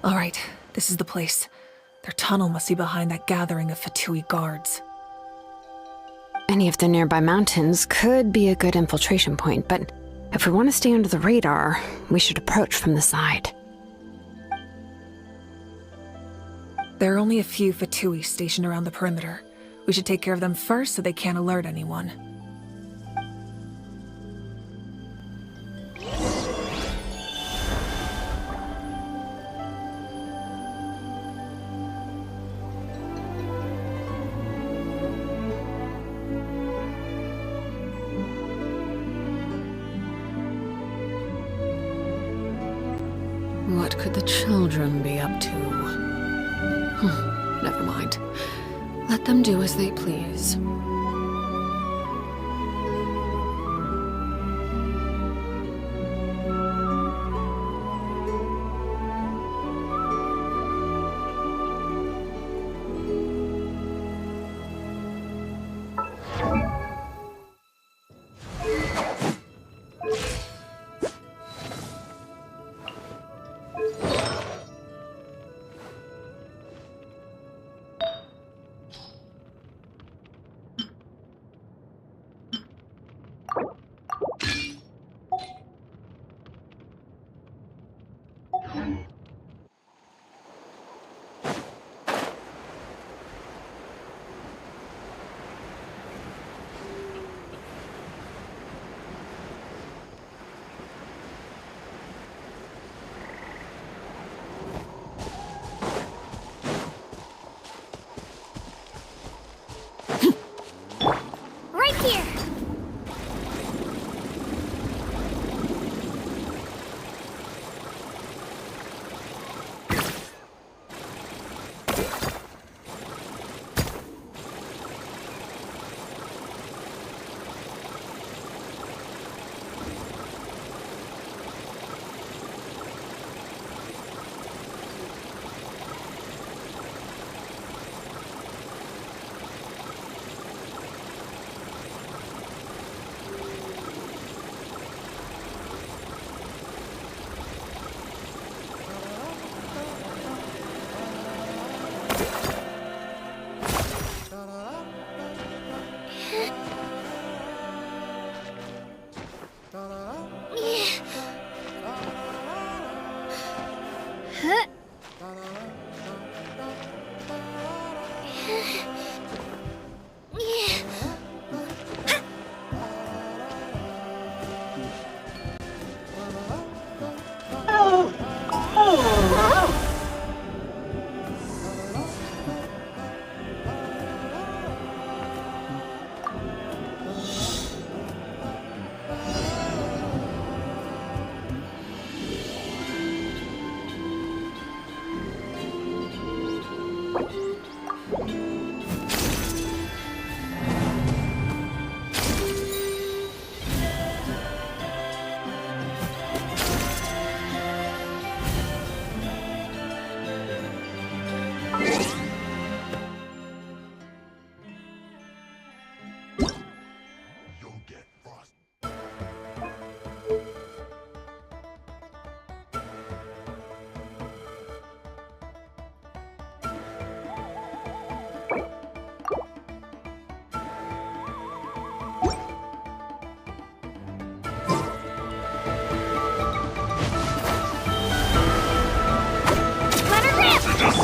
Alright, this is the place. Their tunnel must be behind that gathering of Fatui guards. Any of the nearby mountains could be a good infiltration point, but if we want to stay under the radar, we should approach from the side. There are only a few Fatui stationed around the perimeter. We should take care of them first so they can't alert anyone. What could the children be up to? Never mind. Let them do as they please. Right here!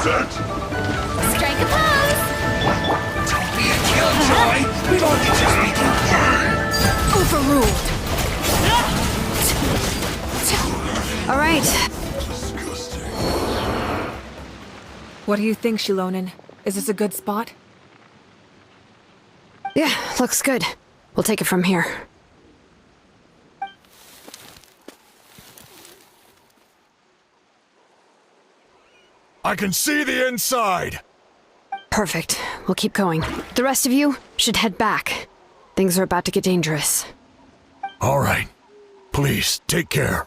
Strike a pose! Don't be a killjoy! We've only just begun! Overruled! All right. What do you think, Shilonin? Is this a good spot? Yeah, looks good. We'll take it from here. I can see the inside! Perfect. We'll keep going. The rest of you should head back. Things are about to get dangerous. All right. Please, take care.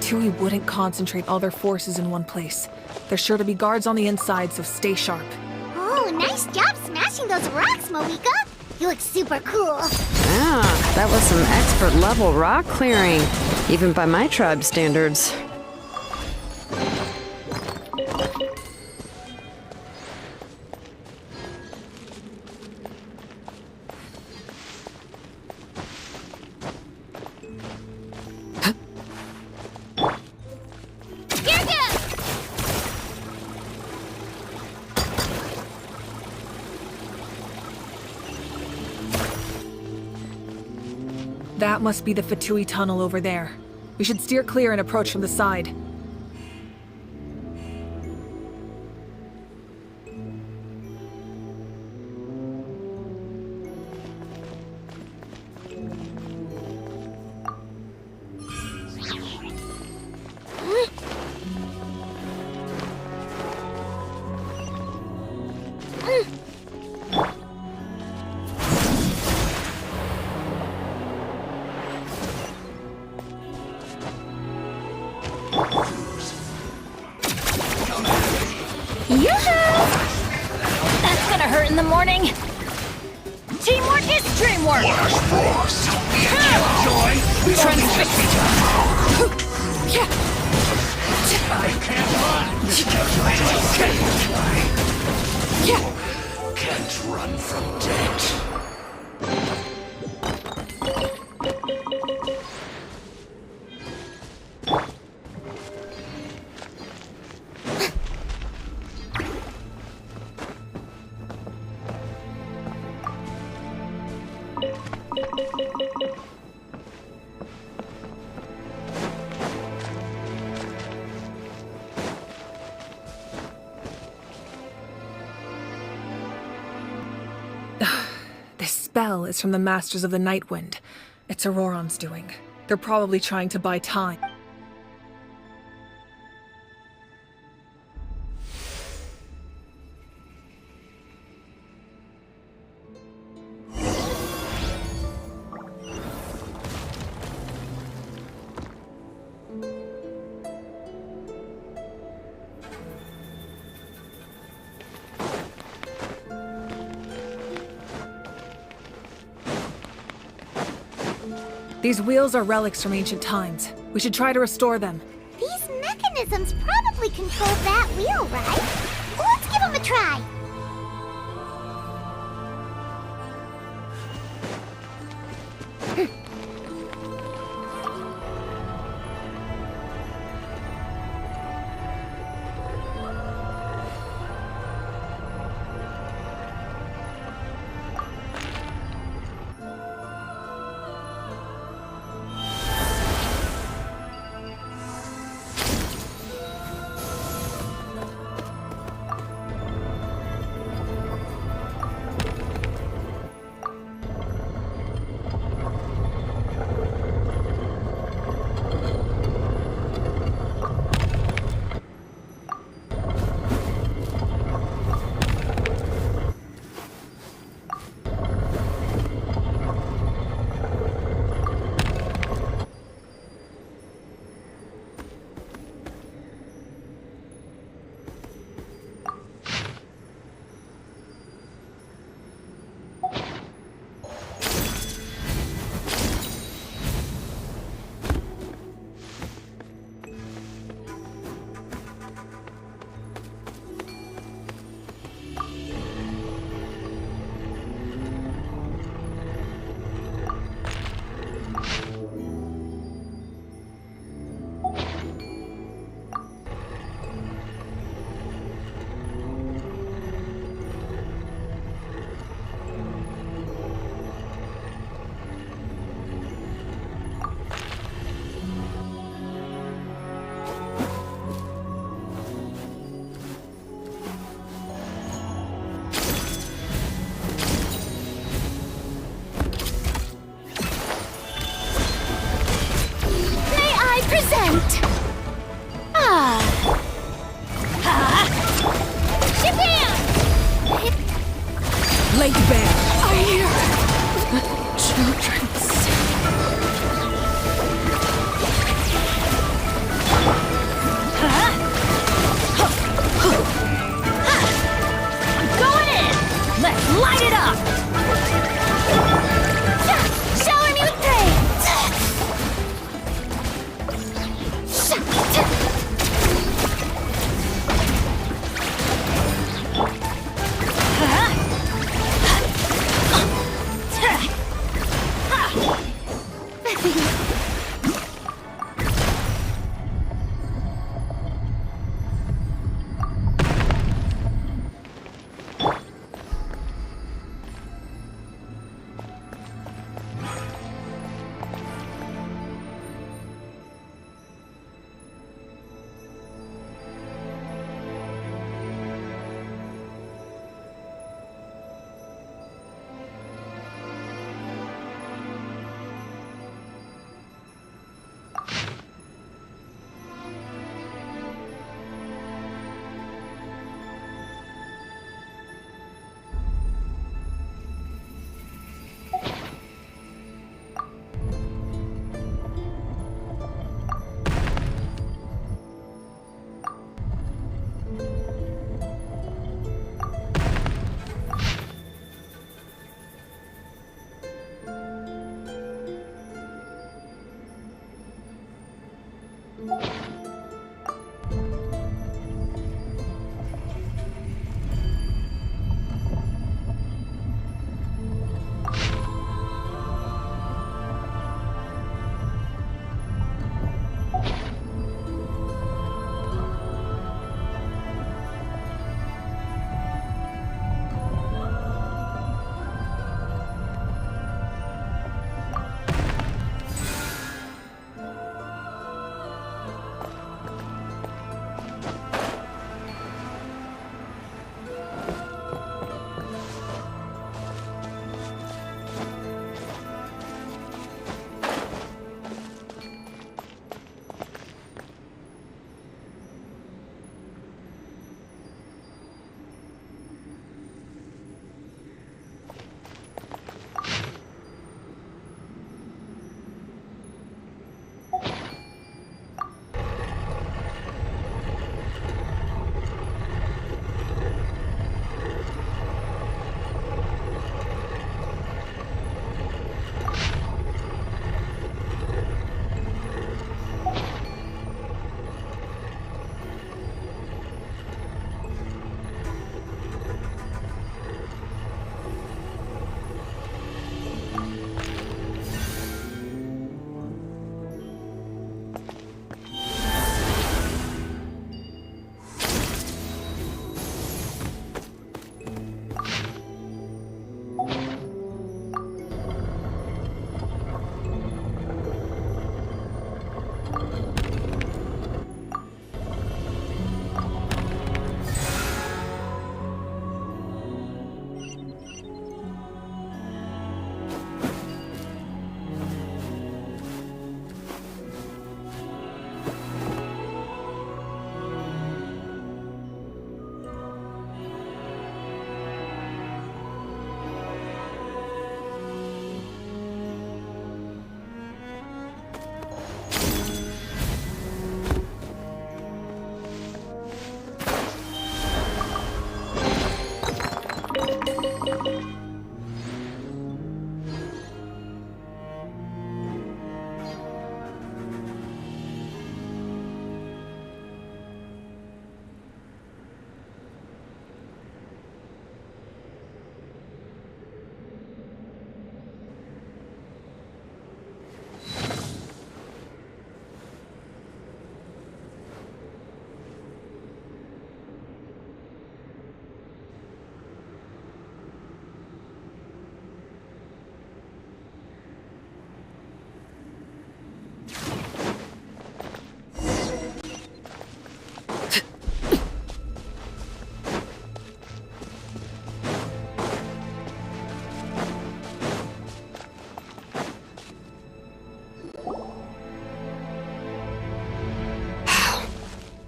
Fatui wouldn't concentrate all their forces in one place. There's sure to be guards on the inside, so stay sharp. Oh, nice job smashing those rocks, Moika. You look super cool. Ah, that was some expert level rock clearing, even by my tribe standards. That must be the Fatui tunnel over there. We should steer clear and approach from the side. That's gonna hurt in the morning. Teamwork is dreamwork. Don't be a killjoy. We don't need to be I can't run. Can't run from death. This spell is from the Masters of the Night Wind. It's Auron's doing. They're probably trying to buy time. These wheels are relics from ancient times. We should try to restore them. These mechanisms probably control that wheel, right? Let's give them a try. Lake Bear, I hear children sing.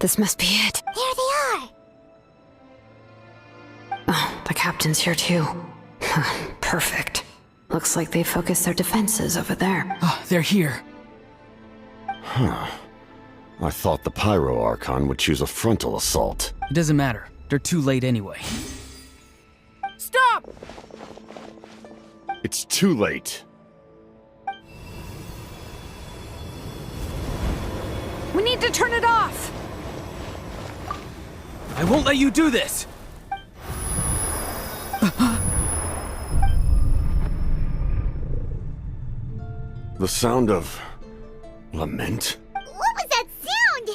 This must be it. There they are! Oh, the captain's here too. Perfect. Looks like they focused their defenses over there. Ah, they're here. I thought the Pyro Archon would choose a frontal assault. It doesn't matter. They're too late anyway. Stop! It's too late. We need to turn it off! I won't let you do this! The sound of lament? What was that sound?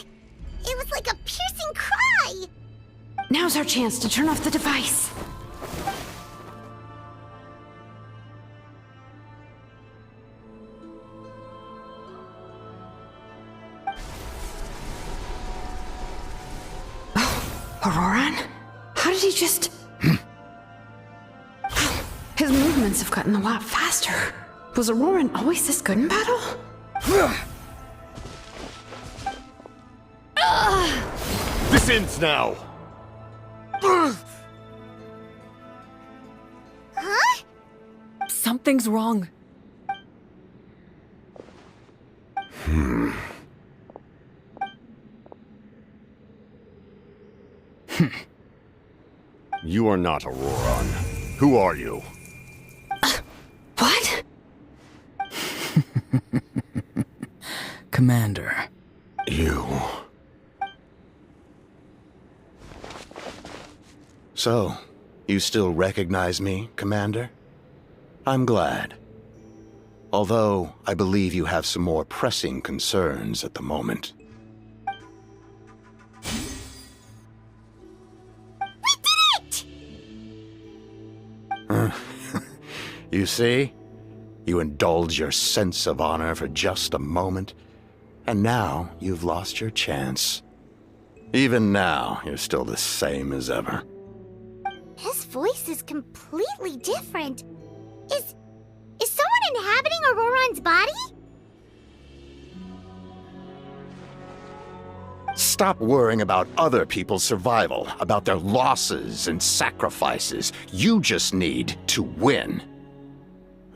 It was like a piercing cry! Now's our chance to turn off the device. Oh, Auron? How did he just... His movements have gotten a lot faster. Was Auron always this good in battle? This ends now! Huh? Something's wrong. You are not Auron. Who are you? What? Commander. You. So, you still recognize me, Commander? I'm glad. Although, I believe you have some more pressing concerns at the moment. You see? You indulge your sense of honor for just a moment, and now you've lost your chance. Even now, you're still the same as ever. His voice is completely different. Is someone inhabiting Auron's body? Stop worrying about other people's survival, about their losses and sacrifices. You just need to win.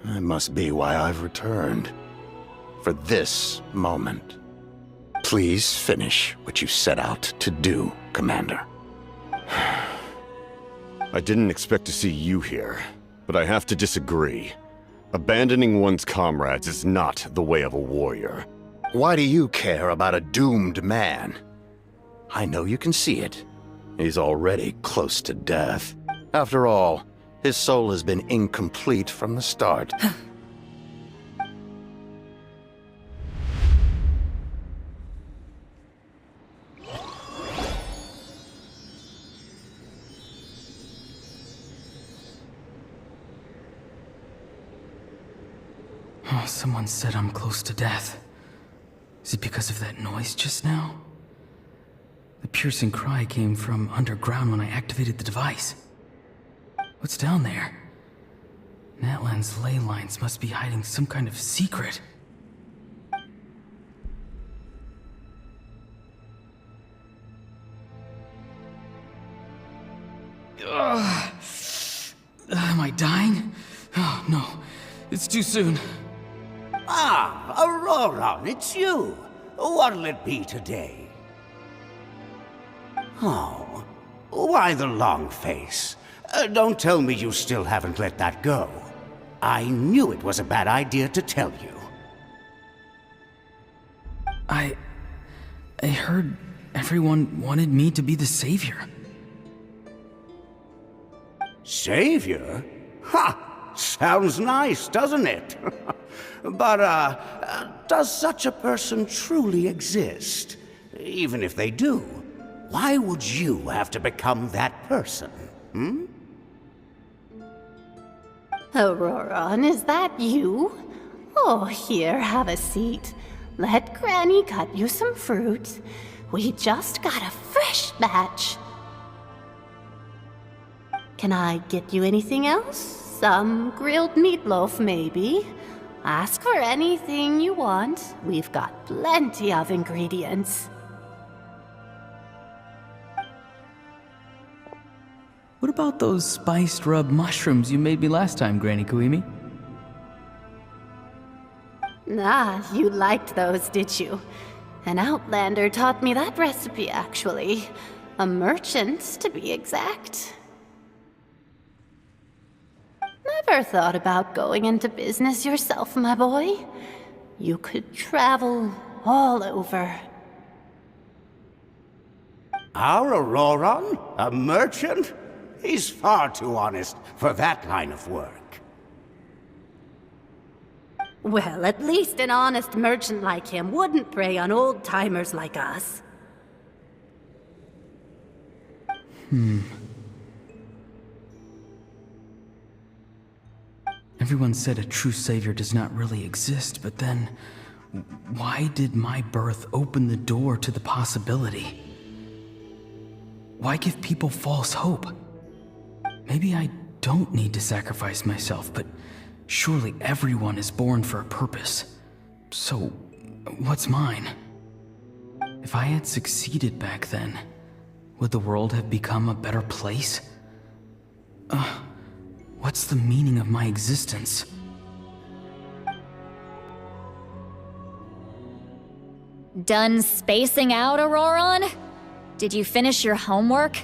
That must be why I've returned. For this moment. Please finish what you set out to do, Commander. I didn't expect to see you here, but I have to disagree. Abandoning one's comrades is not the way of a warrior. Why do you care about a doomed man? I know you can see it. He's already close to death. After all, his soul has been incomplete from the start. Oh, someone said I'm close to death. Is it because of that noise just now? The piercing cry came from underground when I activated the device. What's down there? Natlan's ley lines must be hiding some kind of secret. Am I dying? Oh, no. It's too soon. Ah, Auron, it's you. What'll it be today? Oh, why the long face? Don't tell me you still haven't let that go. I knew it was a bad idea to tell you. I heard everyone wanted me to be the savior. Savior? Ha! Sounds nice, doesn't it? But, does such a person truly exist? Even if they do, why would you have to become that person? Hmm? Auron, is that you? Oh, here, have a seat. Let Granny cut you some fruit. We just got a fresh batch. Can I get you anything else? Some grilled meatloaf, maybe? Ask for anything you want. We've got plenty of ingredients. What about those spiced rub mushrooms you made me last time, Granny Kuimi? Ah, you liked those, did you? An outlander taught me that recipe, actually. A merchant, to be exact. Never thought about going into business yourself, my boy? You could travel all over. Our Auron? A merchant? He's far too honest for that line of work. Well, at least an honest merchant like him wouldn't prey on old-timers like us. Everyone said a true savior does not really exist, but then why did my birth open the door to the possibility? Why give people false hope? Maybe I don't need to sacrifice myself, but surely everyone is born for a purpose. So, what's mine? If I had succeeded back then, would the world have become a better place? What's the meaning of my existence? Done spacing out, Auron? Did you finish your homework?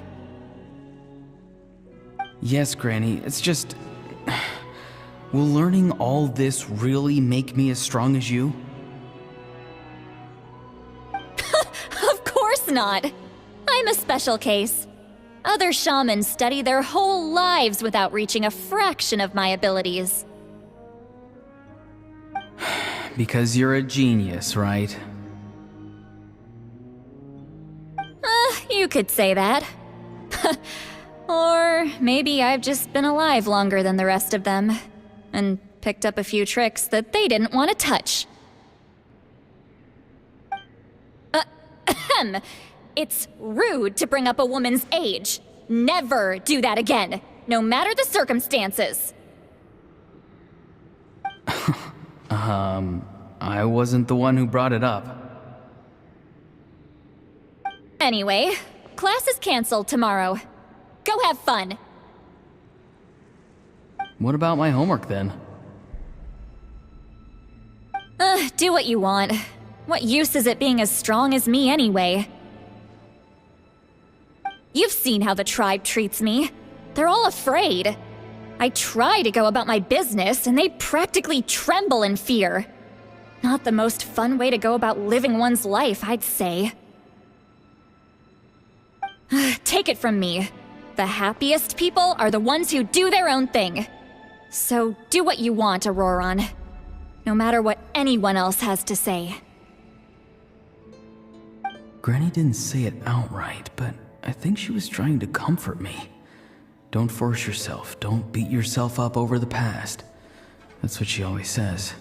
Yes, Granny, it's just... Will learning all this really make me as strong as you? Of course not! I'm a special case. Other shamans study their whole lives without reaching a fraction of my abilities. Because you're a genius, right? You could say that. Or maybe I've just been alive longer than the rest of them, and picked up a few tricks that they didn't want to touch. It's rude to bring up a woman's age. Never do that again, no matter the circumstances. I wasn't the one who brought it up. Anyway, class is canceled tomorrow. Go have fun. What about my homework then? Do what you want. What use is it being as strong as me anyway? You've seen how the tribe treats me. They're all afraid. I try to go about my business, and they practically tremble in fear. Not the most fun way to go about living one's life, I'd say. Take it from me. The happiest people are the ones who do their own thing. So do what you want, Auron. No matter what anyone else has to say. Granny didn't say it outright, but I think she was trying to comfort me. Don't force yourself. Don't beat yourself up over the past. That's what she always says.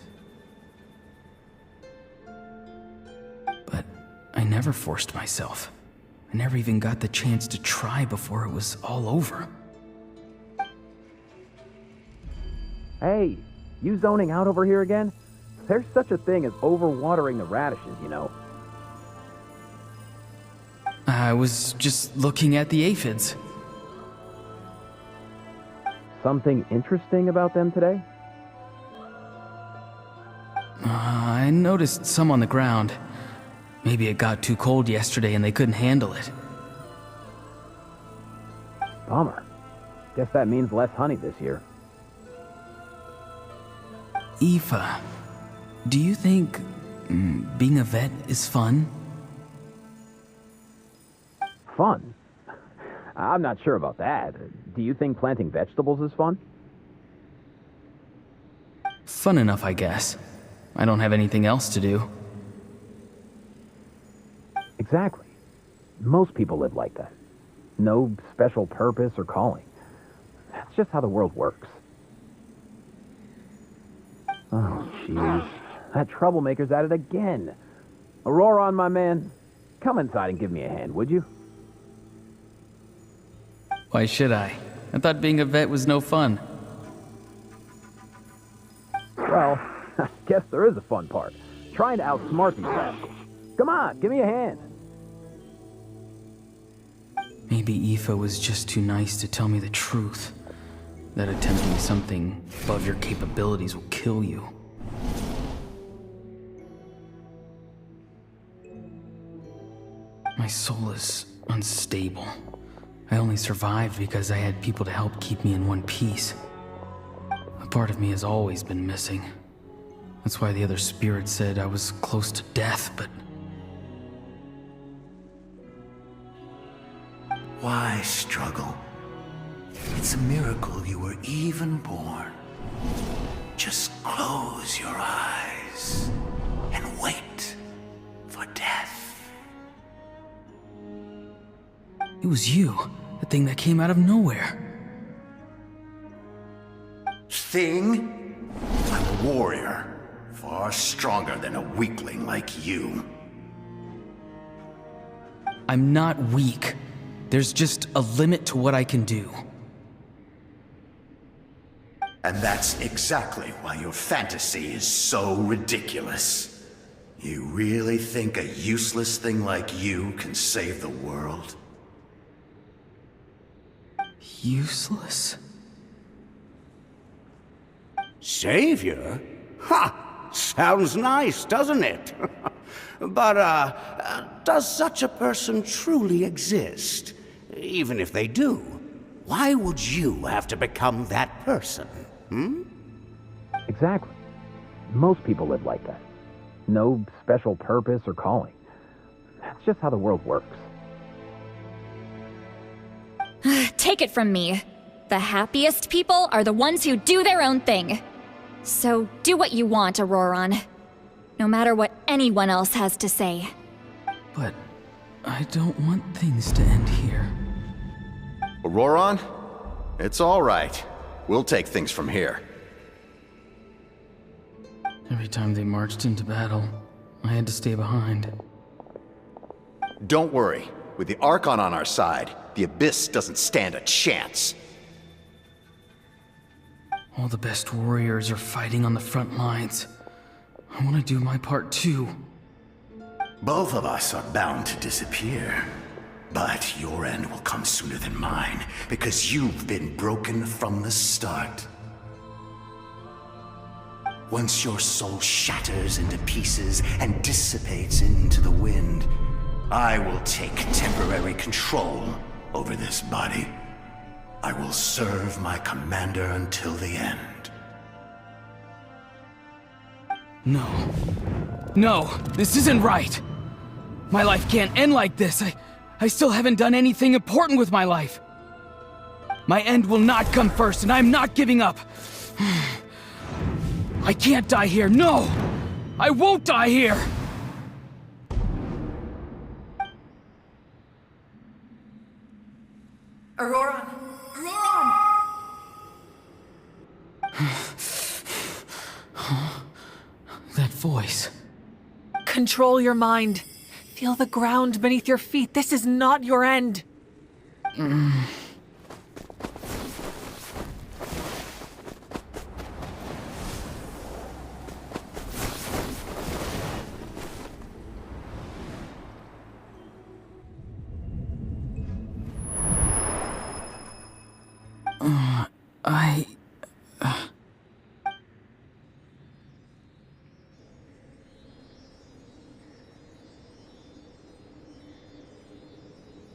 But I never forced myself. I never even got the chance to try before it was all over. Hey, you zoning out over here again? There's such a thing as overwatering the radishes, you know. I was just looking at the aphids. Something interesting about them today? I noticed some on the ground. Maybe it got too cold yesterday and they couldn't handle it. Bummer. Guess that means less honey this year. Aoife, do you think being a vet is fun? Fun? I'm not sure about that. Do you think planting vegetables is fun? Fun enough, I guess. I don't have anything else to do. Exactly. Most people live like that. No special purpose or calling. That's just how the world works. Oh, jeez. That troublemaker's at it again. Auron, my man, come inside and give me a hand, would you? Why should I? I thought being a vet was no fun. Well, I guess there is a fun part. Trying to outsmart these rascals. Come on, give me a hand. Maybe Aoife was just too nice to tell me the truth. That attempting something above your capabilities will kill you. My soul is unstable. I only survived because I had people to help keep me in one piece. A part of me has always been missing. That's why the other spirits said I was close to death, but... Why struggle? It's a miracle you were even born. Just close your eyes and wait for death. It was you, the thing that came out of nowhere. Thing? I'm a warrior, far stronger than a weakling like you. I'm not weak. There's just a limit to what I can do. And that's exactly why your fantasy is so ridiculous. You really think a useless thing like you can save the world? Useless? Savior? Ha! Sounds nice, doesn't it? But, does such a person truly exist? Even if they do, why would you have to become that person? Exactly. Most people live like that. No special purpose or calling. That's just how the world works. Take it from me. The happiest people are the ones who do their own thing. So do what you want, Auron. No matter what anyone else has to say. But I don't want things to end here. Auron? It's all right. We'll take things from here. Every time they marched into battle, I had to stay behind. Don't worry. With the Archon on our side, the Abyss doesn't stand a chance. All the best warriors are fighting on the front lines. I want to do my part too. Both of us are bound to disappear. But your end will come sooner than mine, because you've been broken from the start. Once your soul shatters into pieces and dissipates into the wind, I will take temporary control over this body. I will serve my commander until the end. No. No, this isn't right. My life can't end like this. I still haven't done anything important with my life. My end will not come first, and I'm not giving up. I can't die here, no! I won't die here! Auron! Auron! That voice. Control your mind. Feel the ground beneath your feet. This is not your end.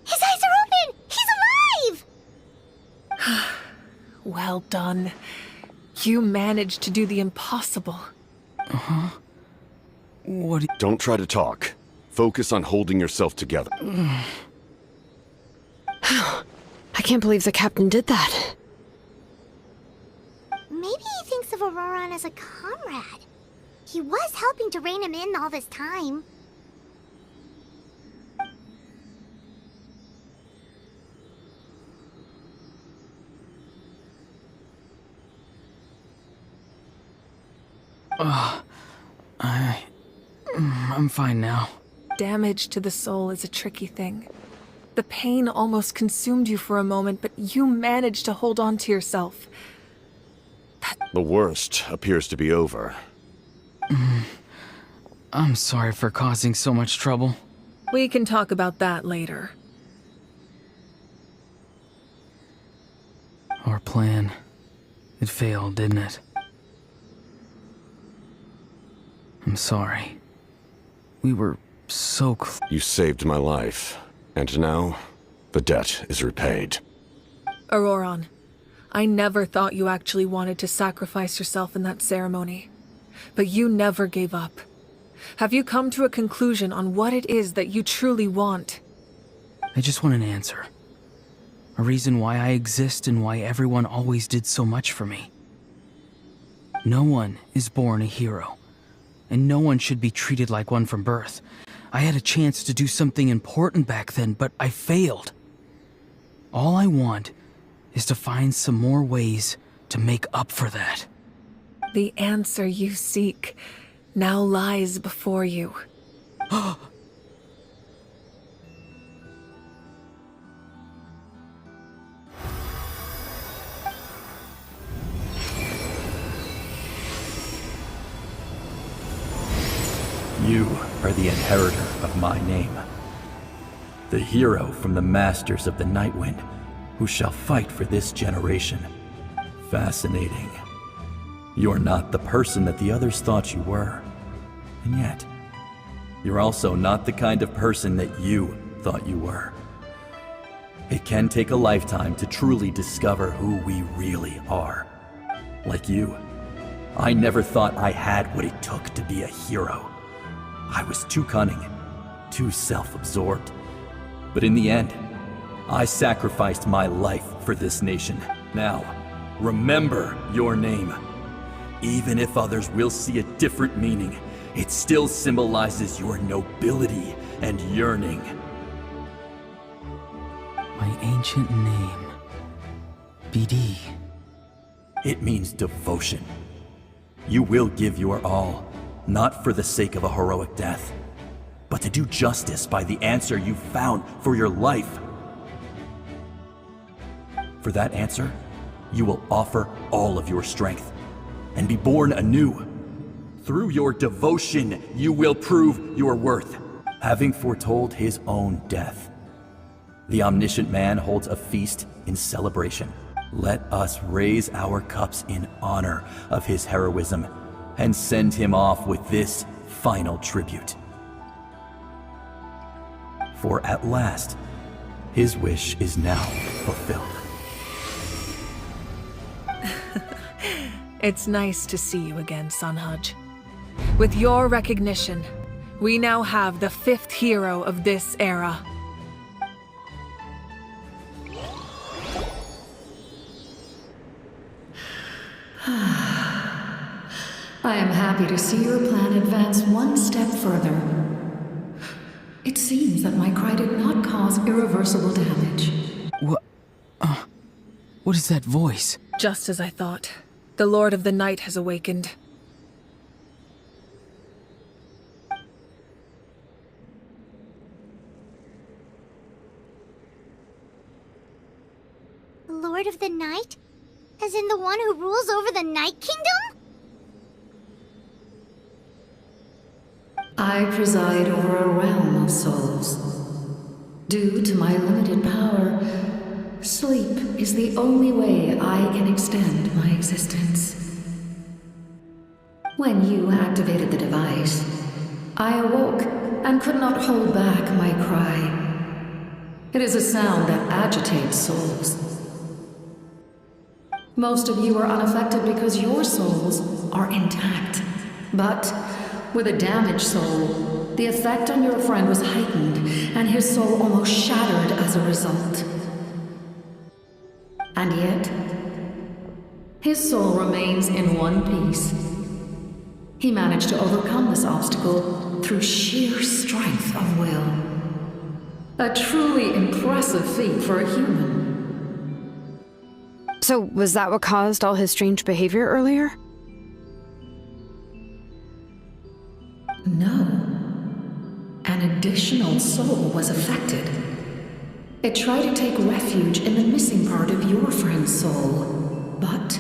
His eyes are open! He's alive! Well done. You managed to do the impossible. What? Don't try to talk. Focus on holding yourself together. I can't believe the captain did that. Maybe he thinks of Auron as a comrade. He was helping to rein him in all this time. I'm fine now. Damage to the soul is a tricky thing. The pain almost consumed you for a moment, but you managed to hold on to yourself. The worst appears to be over. I'm sorry for causing so much trouble. We can talk about that later. Our plan, it failed, didn't it? I'm sorry. We were so close. You saved my life, and now the debt is repaid. Auron, I never thought you actually wanted to sacrifice yourself in that ceremony. But you never gave up. Have you come to a conclusion on what it is that you truly want? I just want an answer. A reason why I exist and why everyone always did so much for me. No one is born a hero, and no one should be treated like one from birth. I had a chance to do something important back then, but I failed. All I want is to find some more ways to make up for that. The answer you seek now lies before you. You are the inheritor of my name. The hero from the Masters of the Nightwind, who shall fight for this generation. Fascinating. You're not the person that the others thought you were. And yet, you're also not the kind of person that you thought you were. It can take a lifetime to truly discover who we really are. Like you, I never thought I had what it took to be a hero. I was too cunning, too self-absorbed. But in the end, I sacrificed my life for this nation. Now, remember your name. Even if others will see a different meaning, it still symbolizes your nobility and yearning. My ancient name, BD. It means devotion. You will give your all, not for the sake of a heroic death, but to do justice by the answer you found for your life. For that answer, you will offer all of your strength and be born anew. Through your devotion, you will prove your worth. Having foretold his own death, the omniscient man holds a feast in celebration. Let us raise our cups in honor of his heroism and send him off with this final tribute. For at last, his wish is now fulfilled. It's nice to see you again, Sunhudge. With your recognition, we now have the 5th hero of this era. I am happy to see your plan advance one step further. It seems that my cry did not cause irreversible damage. What is that voice? Just as I thought. The Lord of the Night has awakened. The Lord of the Night? As in the one who rules over the Night Kingdom? I preside over a realm of souls. Due to my limited power, sleep is the only way I can extend my existence. When you activated the device, I awoke and could not hold back my cry. It is a sound that agitates souls. Most of you are unaffected because your souls are intact. But with a damaged soul, the effect on your friend was heightened, and his soul almost shattered as a result. And yet, his soul remains in one piece. He managed to overcome this obstacle through sheer strength of will. A truly impressive feat for a human. So, was that what caused all his strange behavior earlier? No. An additional soul was affected. It tried to take refuge in the missing part of your friend's soul, but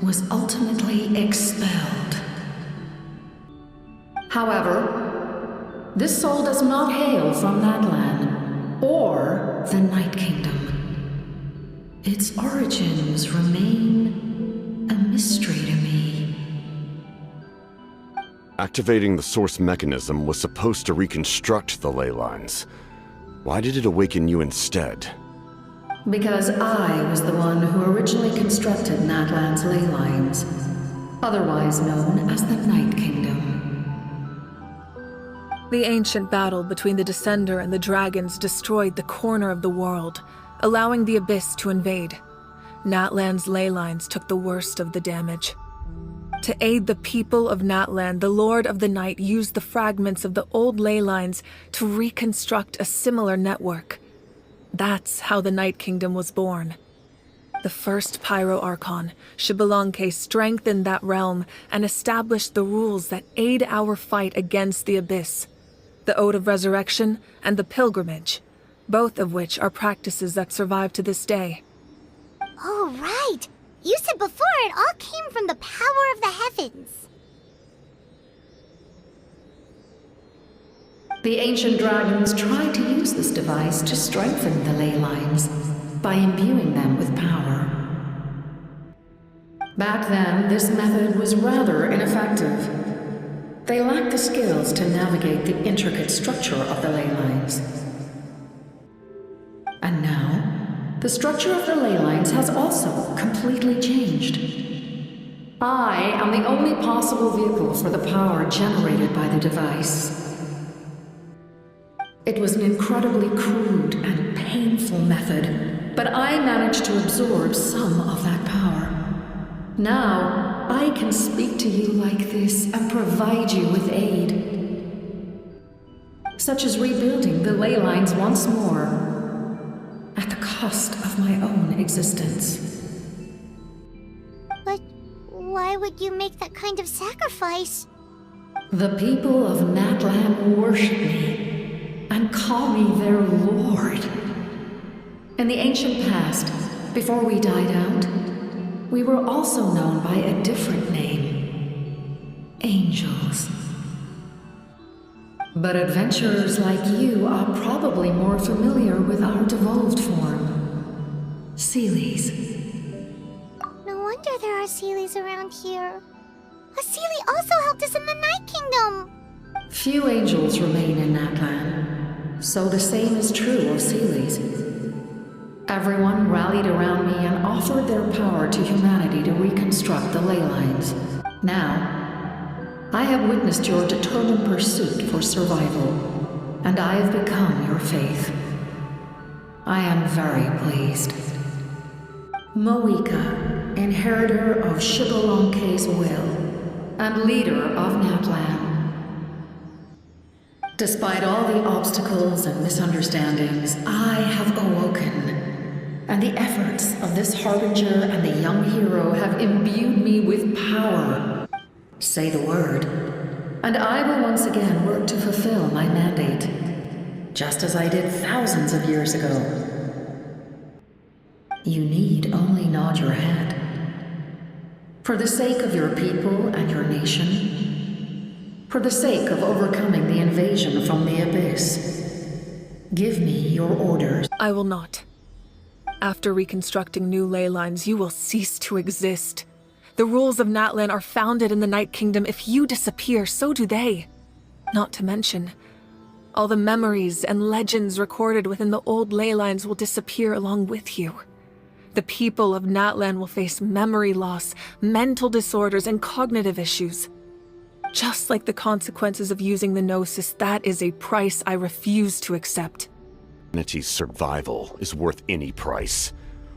was ultimately expelled. However, this soul does not hail from that land, or the Night Kingdom. Its origins remain a mystery to me. Activating the source mechanism was supposed to reconstruct the ley lines. Why did it awaken you instead? Because I was the one who originally constructed Natlan's ley lines, otherwise known as the Night Kingdom. The ancient battle between the Descender and the dragons destroyed the corner of the world, allowing the Abyss to invade. Natlan's ley lines took the worst of the damage. To aid the people of Natlan, the Lord of the Night used the fragments of the old ley lines to reconstruct a similar network. That's how the Night Kingdom was born. The first Pyro Archon, Xbalanque, strengthened that realm and established the rules that aid our fight against the Abyss. The Ode of Resurrection and the Pilgrimage, both of which are practices that survive to this day. Oh, right! You said before it all came from the power of the heavens. The ancient dragons tried to use this device to strengthen the ley lines by imbuing them with power. Back then, this method was rather ineffective. They lacked the skills to navigate the intricate structure of the ley lines. And now, the structure of the ley lines has also completely changed. I am the only possible vehicle for the power generated by the device. It was an incredibly crude and painful method, but I managed to absorb some of that power. Now, I can speak to you like this and provide you with aid, such as rebuilding the ley lines once more, at the cost of my own existence. But why would you make that kind of sacrifice? The people of Natlan worship me and call me their lord. In the ancient past, before we died out, we were also known by a different name: angels. But adventurers like you are probably more familiar with our devolved form, Seelies. No wonder there are Seelies around here. A Seelie also helped us in the Night Kingdom! Few angels remain in Natlan, so the same is true of Seelies. Everyone rallied around me and offered their power to humanity to reconstruct the ley lines. Now, I have witnessed your determined pursuit for survival, and I have become your faith. I am very pleased. Moika, inheritor of Xbalanque's will, and leader of Natlan. Despite all the obstacles and misunderstandings, I have awoken, and the efforts of this harbinger and the young hero have imbued me with power. Say the word, and I will once again work to fulfill my mandate, just as I did thousands of years ago. You need only nod your head. For the sake of your people and your nation, for the sake of overcoming the invasion from the Abyss, give me your orders. I will not. After reconstructing new ley lines, you will cease to exist. The rules of Natlan are founded in the Night Kingdom. If you disappear, so do they. Not to mention, all the memories and legends recorded within the old ley lines will disappear along with you. The people of Natlan will face memory loss, mental disorders, and cognitive issues. Just like the consequences of using the Gnosis, that is a price I refuse to accept. Humanity's survival is worth any price.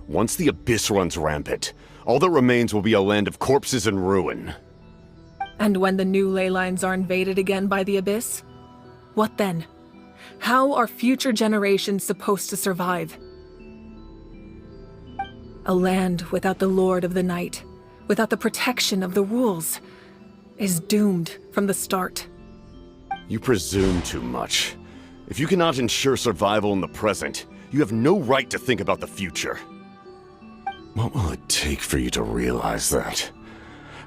Once the Abyss runs rampant, all that remains will be a land of corpses and ruin. And when the new ley lines are invaded again by the Abyss? What then? How are future generations supposed to survive? A land without the Lord of the Night, without the protection of the rules, is doomed from the start. You presume too much. If you cannot ensure survival in the present, you have no right to think about the future. What will it take for you to realize that?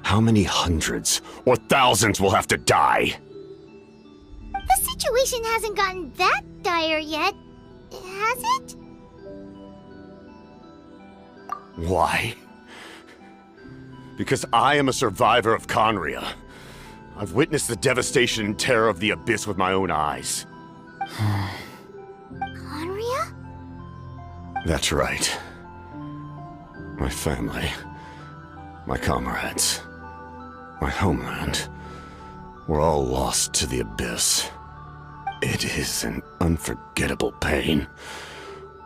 How many hundreds or thousands will have to die? The situation hasn't gotten that dire yet, has it? Why? Because I am a survivor of Conria. I've witnessed the devastation and terror of the Abyss with my own eyes. Conria? That's right. My family, my comrades, my homeland, were all lost to the Abyss. It is an unforgettable pain.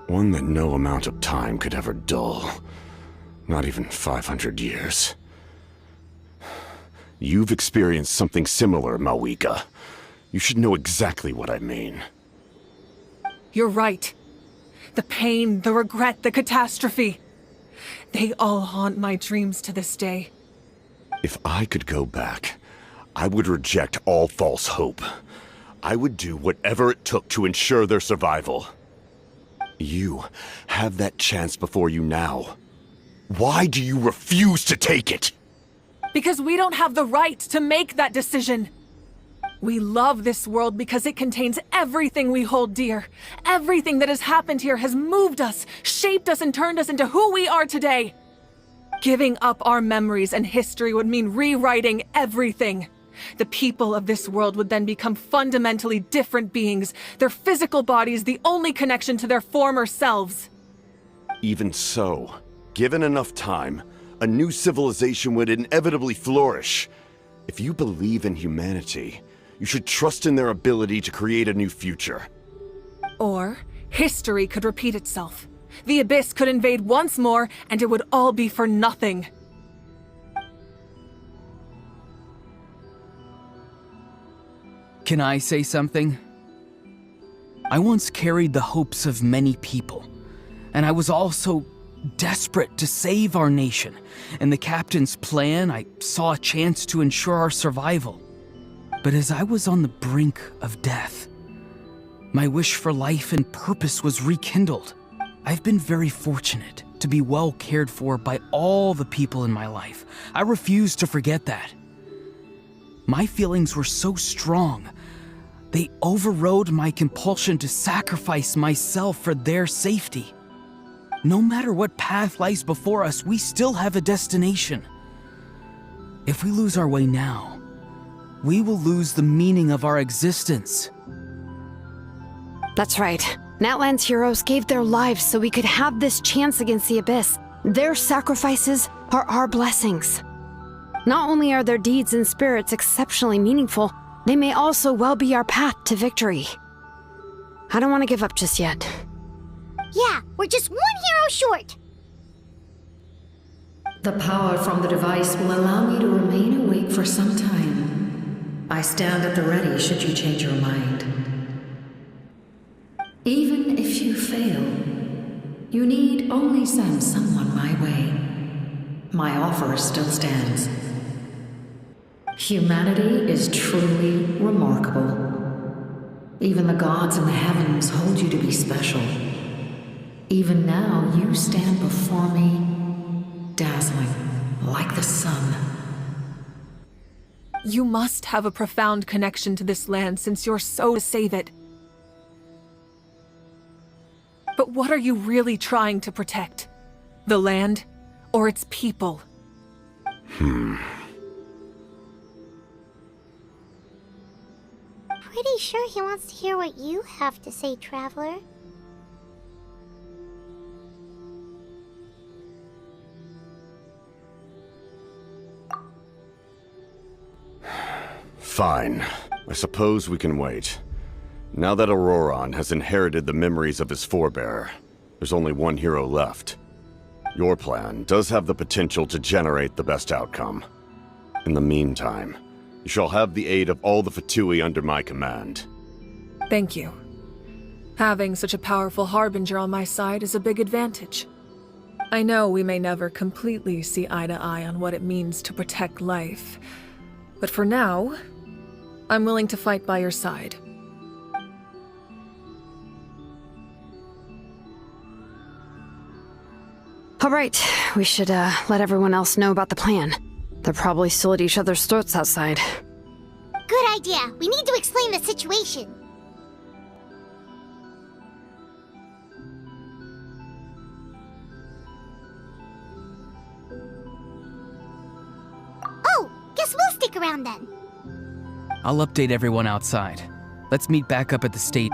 One that no amount of time could ever dull. Not even 500 years. You've experienced something similar, Mawika. You should know exactly what I mean. You're right. The pain, the regret, the catastrophe. They all haunt my dreams to this day. If I could go back, I would reject all false hope. I would do whatever it took to ensure their survival. You have that chance before you now. Why do you refuse to take it? Because we don't have the right to make that decision. We love this world because it contains everything we hold dear. Everything that has happened here has moved us, shaped us, and turned us into who we are today. Giving up our memories and history would mean rewriting everything. The people of this world would then become fundamentally different beings, their physical bodies the only connection to their former selves. Even so, given enough time, a new civilization would inevitably flourish. If you believe in humanity, you should trust in their ability to create a new future. Or, history could repeat itself. The Abyss could invade once more, and it would all be for nothing. Can I say something? I once carried the hopes of many people, and I was also desperate to save our nation. In the captain's plan, I saw a chance to ensure our survival. But as I was on the brink of death, my wish for life and purpose was rekindled. I've been very fortunate to be well cared for by all the people in my life. I refuse to forget that. My feelings were so strong, they overrode my compulsion to sacrifice myself for their safety. No matter what path lies before us, we still have a destination. If we lose our way now, we will lose the meaning of our existence. That's right. Natlan's heroes gave their lives so we could have this chance against the Abyss. Their sacrifices are our blessings. Not only are their deeds and spirits exceptionally meaningful, they may also well be our path to victory. I don't want to give up just yet. Yeah, we're just one hero short. The power from the device will allow me to remain awake for some time. I stand at the ready should you change your mind. Even if you fail, you need only send someone my way. My offer still stands. Humanity is truly remarkable. Even the gods in the heavens hold you to be special. Even now, you stand before me, dazzling like the sun. You must have a profound connection to this land since you're so to save it. But what are you really trying to protect? The land or its people? Pretty sure he wants to hear what you have to say, Traveler. Fine. I suppose we can wait. Now that Auron has inherited the memories of his forebear, there's only one hero left. Your plan does have the potential to generate the best outcome. In the meantime, you shall have the aid of all the Fatui under my command. Thank you. Having such a powerful harbinger on my side is a big advantage. I know we may never completely see eye to eye on what it means to protect life, but for now, I'm willing to fight by your side. All right, we should let everyone else know about the plan. They're probably still at each other's throats outside. Good idea. We need to explain the situation. stick around then. I'll update everyone outside. Let's meet back up at the state.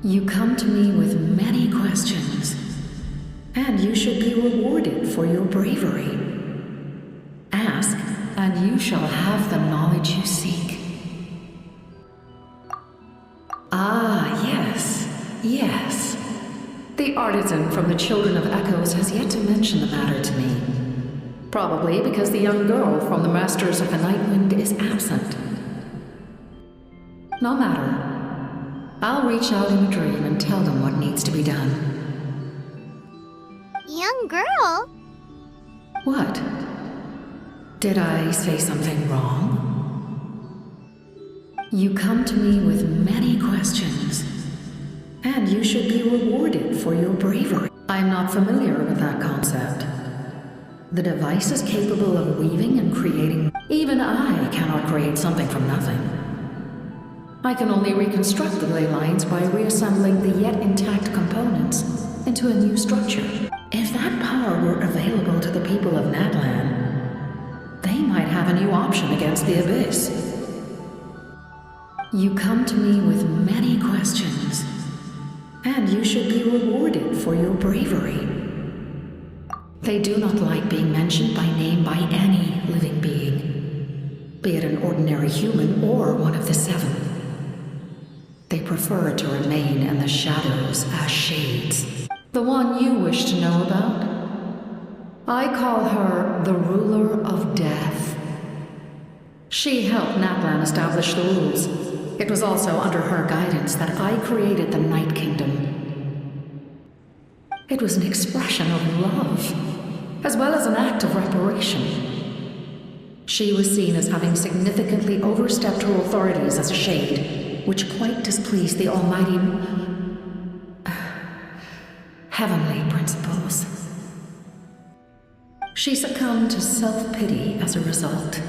You come to me with many questions, and you should be rewarded for your bravery. Ask, and you shall have the knowledge you seek. Ah, yes, yes. The artisan from the Children of Echoes has yet to mention the matter to me. Probably because the young girl from the Masters of the Nightwind is absent. No matter. I'll reach out in a dream and tell them what needs to be done. Young girl? What? Did I say something wrong? You come to me with many questions, and you should be rewarded for your bravery. I'm not familiar with that concept. The device is capable of weaving and creating. Even I cannot create something from nothing. I can only reconstruct the ley lines by reassembling the yet intact components into a new structure. If that power were available to the people of Nadlan, they might have a new option against the Abyss. You come to me with many questions, and you should be rewarded for your bravery. They do not like being mentioned by name by any living being, be it an ordinary human or one of the seven. They prefer to remain in the shadows as shades. The one you wish to know about? I call her the Ruler of Death. She helped Nadlan establish the rules. It was also under her guidance that I created the Night Kingdom. It was an expression of love, as well as an act of reparation. She was seen as having significantly overstepped her authorities as a shade, which quite displeased the almighty heavenly principles. She succumbed to self-pity as a result,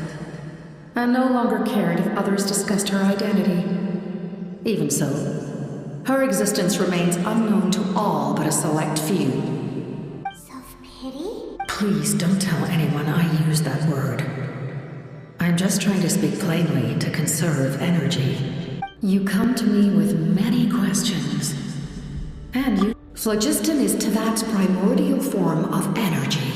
and no longer cared if others discussed her identity. Even so, her existence remains unknown to all but a select few. Self-pity? Please don't tell anyone I used that word. I'm just trying to speak plainly to conserve energy. You come to me with many questions, and you... Phlogiston is Teyvat's primordial form of energy.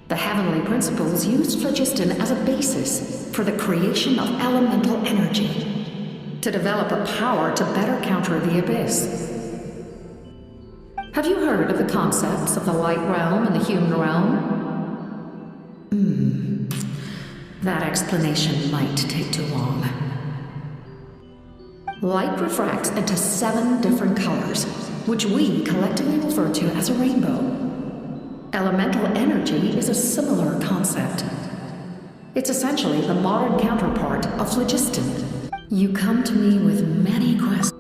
The heavenly principles used phlogiston as a basis for the creation of elemental energy, to develop a power to better counter the Abyss. Have you heard of the concepts of the light realm and the human realm? That explanation might take too long. Light refracts into 7 different colors, which we collectively refer to as a rainbow. Elemental energy is a similar concept. It's essentially the modern counterpart of phlogiston. You come to me with many questions.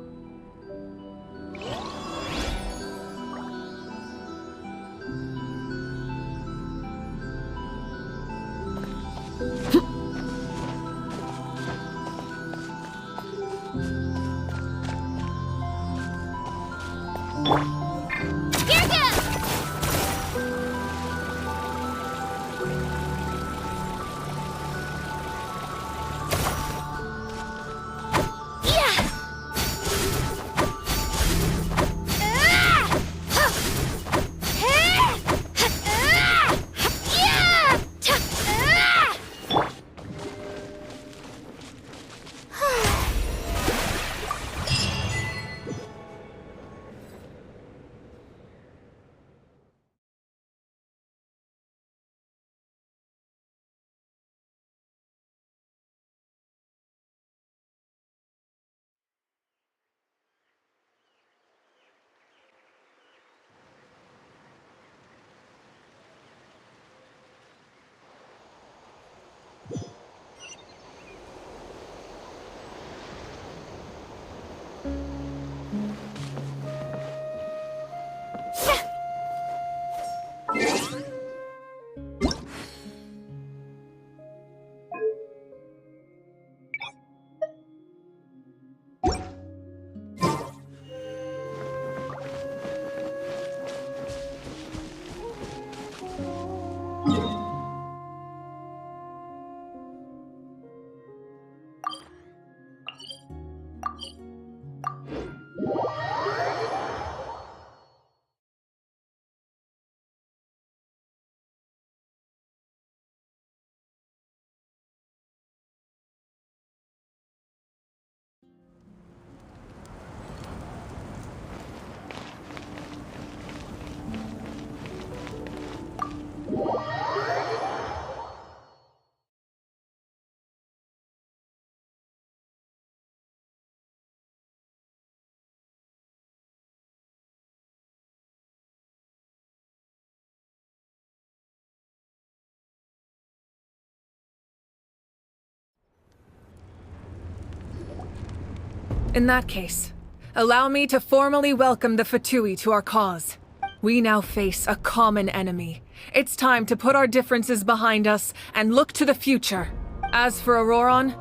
In that case, allow me to formally welcome the Fatui to our cause. We now face a common enemy. It's time to put our differences behind us and look to the future. As for Auron,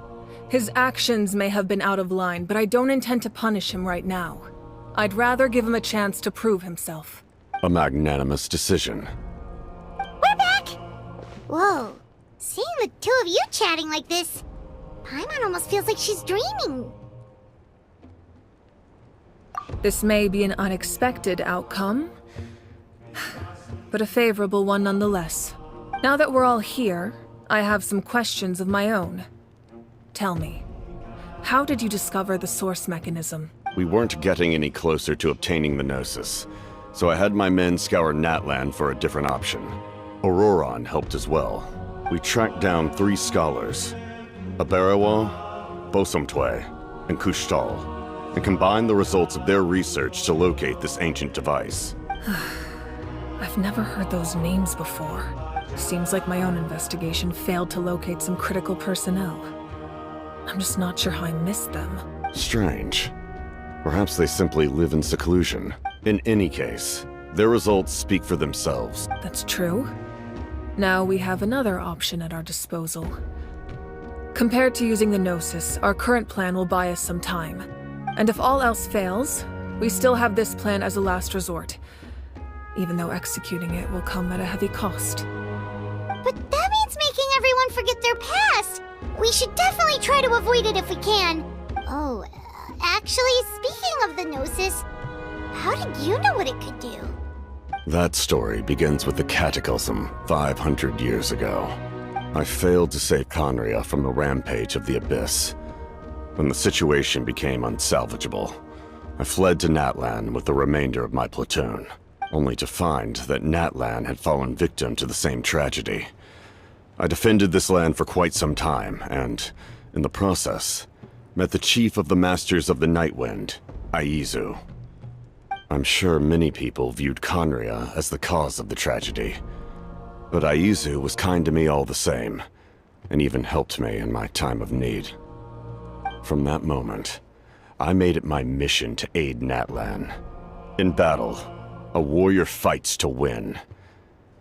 his actions may have been out of line, but I don't intend to punish him right now. I'd rather give him a chance to prove himself. A magnanimous decision. We're back! Whoa. Seeing the two of you chatting like this, Paimon almost feels like she's dreaming. This may be an unexpected outcome, but a favorable one nonetheless. Now that we're all here, I have some questions of my own. Tell me, how did you discover the source mechanism? We weren't getting any closer to obtaining the Gnosis, so I had my men scour Natlan for a different option. Auron helped as well. We tracked down 3 scholars, Aberawa, Bosomtwe, and Kushtal, and combined the results of their research to locate this ancient device. I've never heard those names before. Seems like my own investigation failed to locate some critical personnel. I'm just not sure how I missed them. Strange. Perhaps they simply live in seclusion. In any case, their results speak for themselves. That's true. Now we have another option at our disposal. Compared to using the Gnosis, our current plan will buy us some time. And if all else fails, we still have this plan as a last resort, even though executing it will come at a heavy cost. But that means making everyone forget their past! We should definitely try to avoid it if we can. Oh, actually, speaking of the Gnosis, how did you know what it could do? That story begins with the Cataclysm 500 years ago. I failed to save Conria from the rampage of the Abyss. When the situation became unsalvageable, I fled to Natlan with the remainder of my platoon, only to find that Natlan had fallen victim to the same tragedy. I defended this land for quite some time, and, in the process, met the chief of the Masters of the Nightwind, Aizu. I'm sure many people viewed Conria as the cause of the tragedy, but Aizu was kind to me all the same, and even helped me in my time of need. From that moment, I made it my mission to aid Natlan. In battle, a warrior fights to win.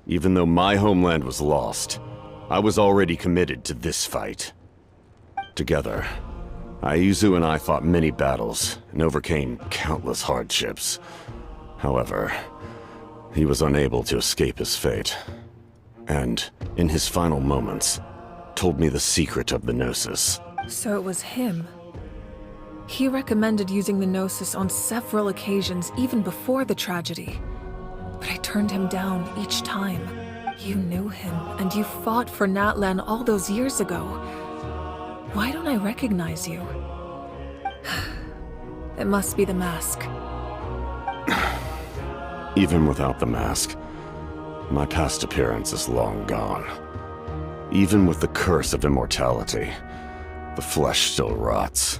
Even though my homeland was lost, I was already committed to this fight. Together, Aizu and I fought many battles and overcame countless hardships. However, he was unable to escape his fate, and, in his final moments, told me the secret of the Gnosis. So it was him. He recommended using the Gnosis on several occasions, even before the tragedy. But I turned him down each time. You knew him, and you fought for Natlan all those years ago. Why don't I recognize you? It must be the mask. Even without the mask, my past appearance is long gone. Even with the curse of immortality, the flesh still rots.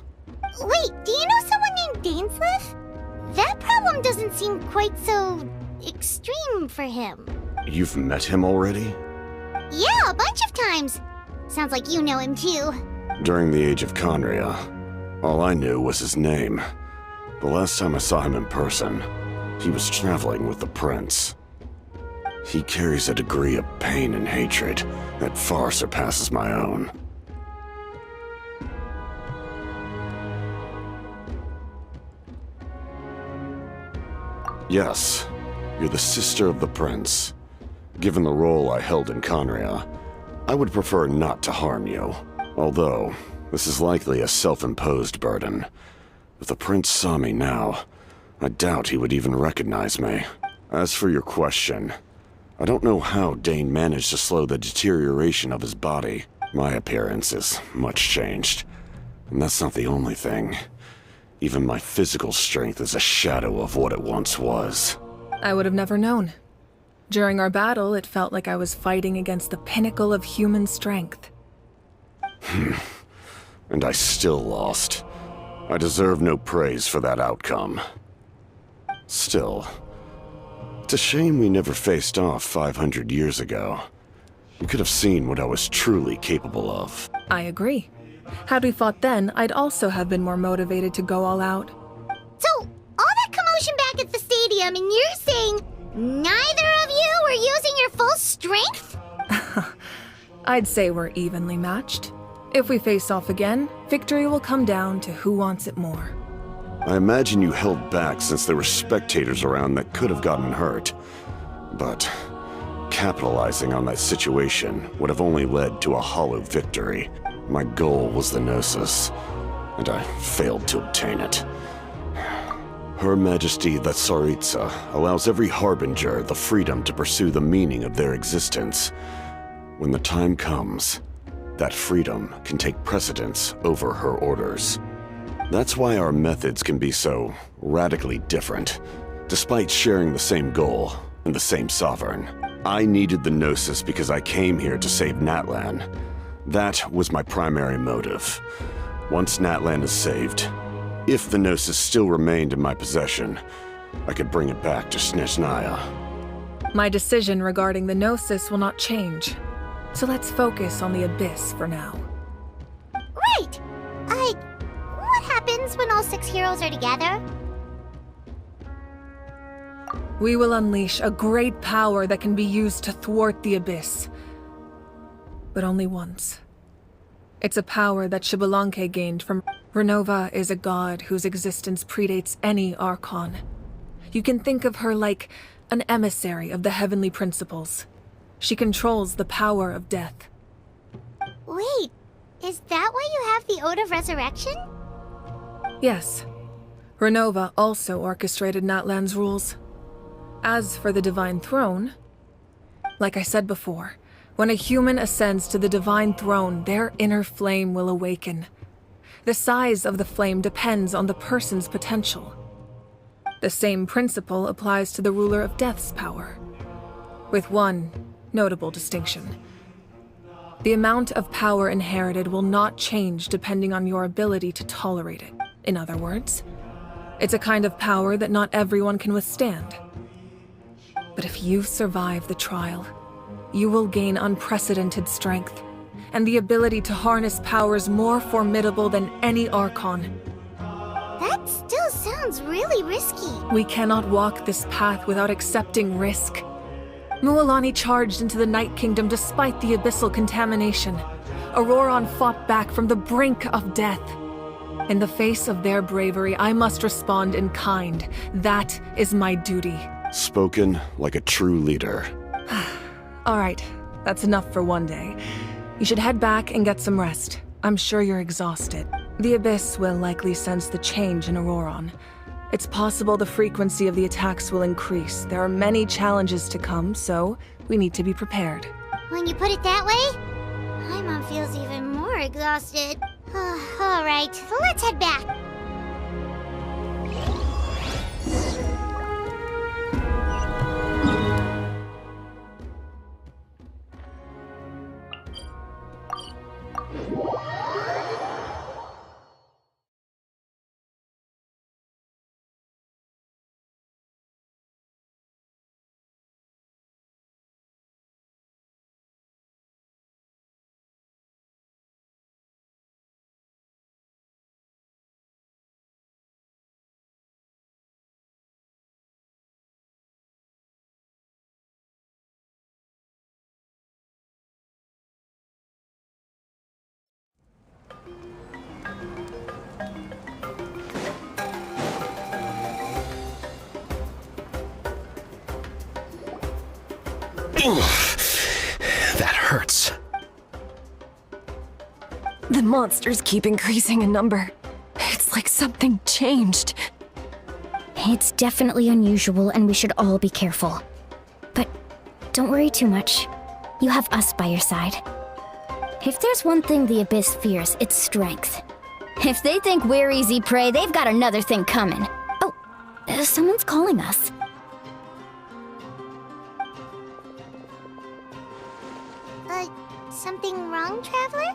Wait, do you know someone named Dainsleif? That problem doesn't seem quite so extreme for him. You've met him already? Yeah, a bunch of times. Sounds like you know him too. During the Age of Conria, all I knew was his name. The last time I saw him in person, he was traveling with the prince. He carries a degree of pain and hatred that far surpasses my own. Yes, you're the sister of the prince. Given the role I held in Conria, I would prefer not to harm you. Although, this is likely a self-imposed burden. If the prince saw me now, I doubt he would even recognize me. As for your question, I don't know how Dane managed to slow the deterioration of his body. My appearance is much changed. And that's not the only thing. Even my physical strength is a shadow of what it once was. I would have never known. During our battle, it felt like I was fighting against the pinnacle of human strength. And I still lost. I deserve no praise for that outcome. Still, it's a shame we never faced off 500 years ago. You could have seen what I was truly capable of. I agree. Had we fought then, I'd also have been more motivated to go all out. So, all that commotion back at the stadium, and you're saying neither of you were using your full strength? I'd say we're evenly matched. If we face off again, victory will come down to who wants it more. I imagine you held back since there were spectators around that could have gotten hurt. But capitalizing on that situation would have only led to a hollow victory. My goal was the Gnosis, and I failed to obtain it. Her Majesty the Tsaritsa allows every Harbinger the freedom to pursue the meaning of their existence. When the time comes, that freedom can take precedence over her orders. That's why our methods can be so radically different, despite sharing the same goal and the same sovereign. I needed the Gnosis because I came here to save Natlan. That was my primary motive. Once Natlan is saved, if the Gnosis still remained in my possession, I could bring it back to Snezhnaya. My decision regarding the Gnosis will not change. So let's focus on the Abyss for now. Right! What happens when all 6 heroes are together? We will unleash a great power that can be used to thwart the Abyss. But only once. It's a power that Xbalanque gained from... Renova is a god whose existence predates any Archon. You can think of her like an emissary of the heavenly principles. She controls the power of death. Wait, is that why you have the Ode of Resurrection? Yes. Renova also orchestrated Natlan's rules. As for the Divine Throne, like I said before, when a human ascends to the Divine Throne, their inner flame will awaken. The size of the flame depends on the person's potential. The same principle applies to the ruler of Death's power, with one notable distinction. The amount of power inherited will not change depending on your ability to tolerate it. In other words, it's a kind of power that not everyone can withstand. But if you survive the trial, you will gain unprecedented strength, and the ability to harness powers more formidable than any Archon. That still sounds really risky. We cannot walk this path without accepting risk. Mualani charged into the Night Kingdom despite the abyssal contamination. Auron fought back from the brink of death. In the face of their bravery, I must respond in kind. That is my duty. Spoken like a true leader. All right, that's enough for one day. You should head back and get some rest. I'm sure you're exhausted. The Abyss will likely sense the change in Auron. It's possible the frequency of the attacks will increase. There are many challenges to come, so we need to be prepared. When you put it that way, my mom feels even more exhausted. All right, let's head back. That hurts. The monsters keep increasing in number. It's like something changed. It's definitely unusual and we should all be careful. But don't worry too much. You have us by your side. If there's one thing the Abyss fears, it's strength. If they think we're easy prey, they've got another thing coming. Oh, someone's calling us. Something wrong, Traveler?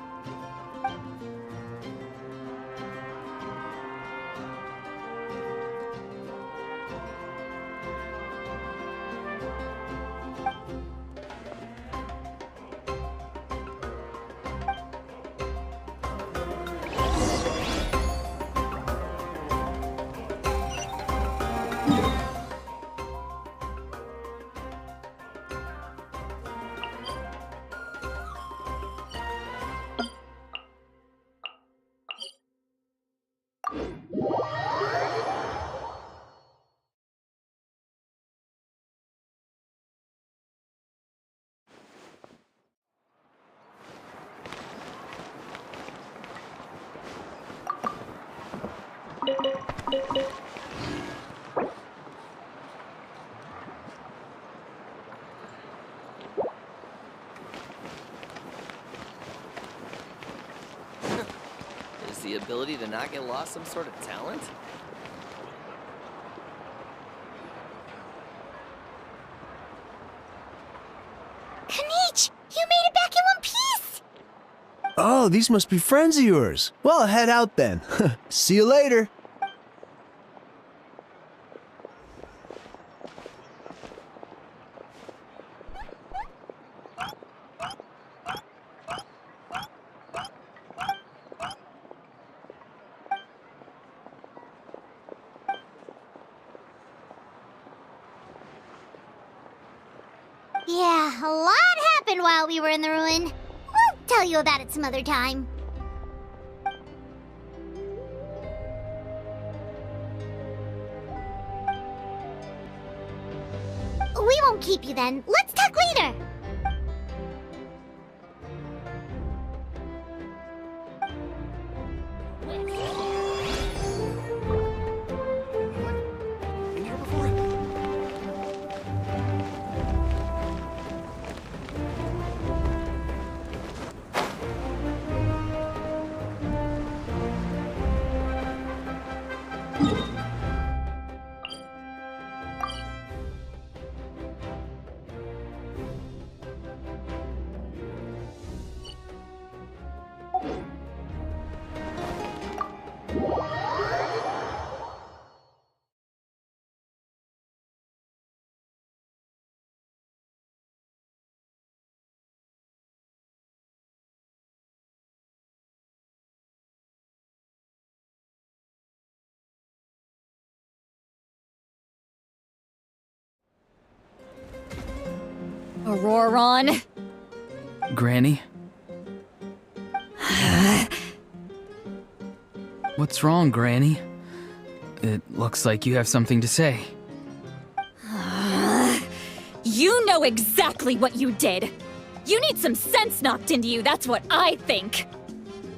Is the ability to not get lost some sort of talent? Kanich! You made it back in one piece! Oh, these must be friends of yours. Well, head out then. See you later. Yeah, a lot happened while we were in the ruin. We'll tell you about it some other time. We won't keep you then. Let's talk later. Auron. Granny? What's wrong, Granny? It looks like you have something to say. You know exactly what you did. You need some sense knocked into you, that's what I think.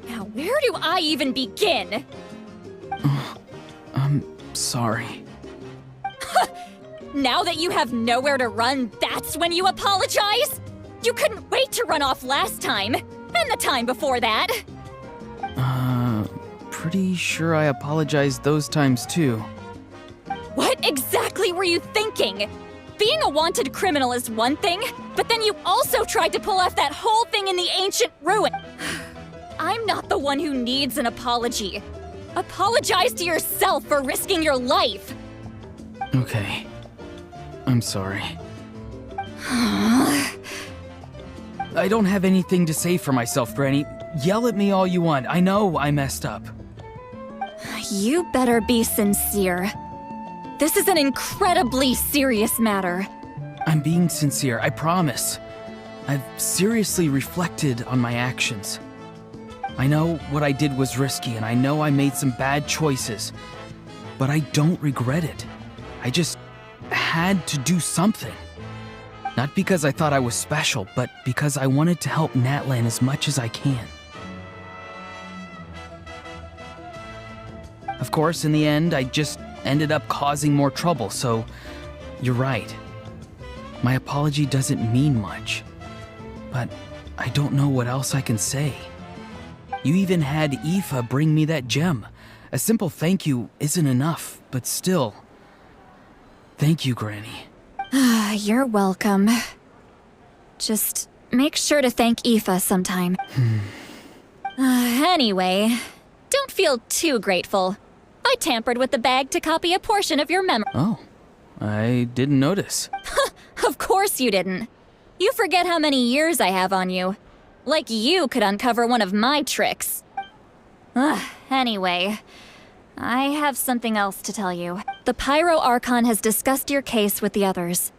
Now, where do I even begin? I'm sorry. Now that you have nowhere to run, that's when you apologize? You couldn't wait to run off last time, and the time before that. Pretty sure I apologized those times too. What exactly were you thinking? Being a wanted criminal is one thing, but then you also tried to pull off that whole thing in the ancient ruin. I'm not the one who needs an apology. Apologize to yourself for risking your life. Okay. I'm sorry. I don't have anything to say for myself, Granny. Yell at me all you want. I know I messed up. You better be sincere. This is an incredibly serious matter. I'm being sincere, I promise. I've seriously reflected on my actions. I know what I did was risky, and I know I made some bad choices. But I don't regret it. I just had to do something. Not because I thought I was special, but because I wanted to help Natlan as much as I can. Of course, in the end, I just ended up causing more trouble, so you're right. My apology doesn't mean much, but I don't know what else I can say. You even had Aoife bring me that gem. A simple thank you isn't enough, but still. Thank you, Granny. You're welcome. Just make sure to thank Aoife sometime. Anyway, don't feel too grateful. I tampered with the bag to copy a portion of your memory. Oh, I didn't notice. Of course you didn't. You forget how many years I have on you. Like you could uncover one of my tricks. Anyway, I have something else to tell you. The Pyro Archon has discussed your case with the others.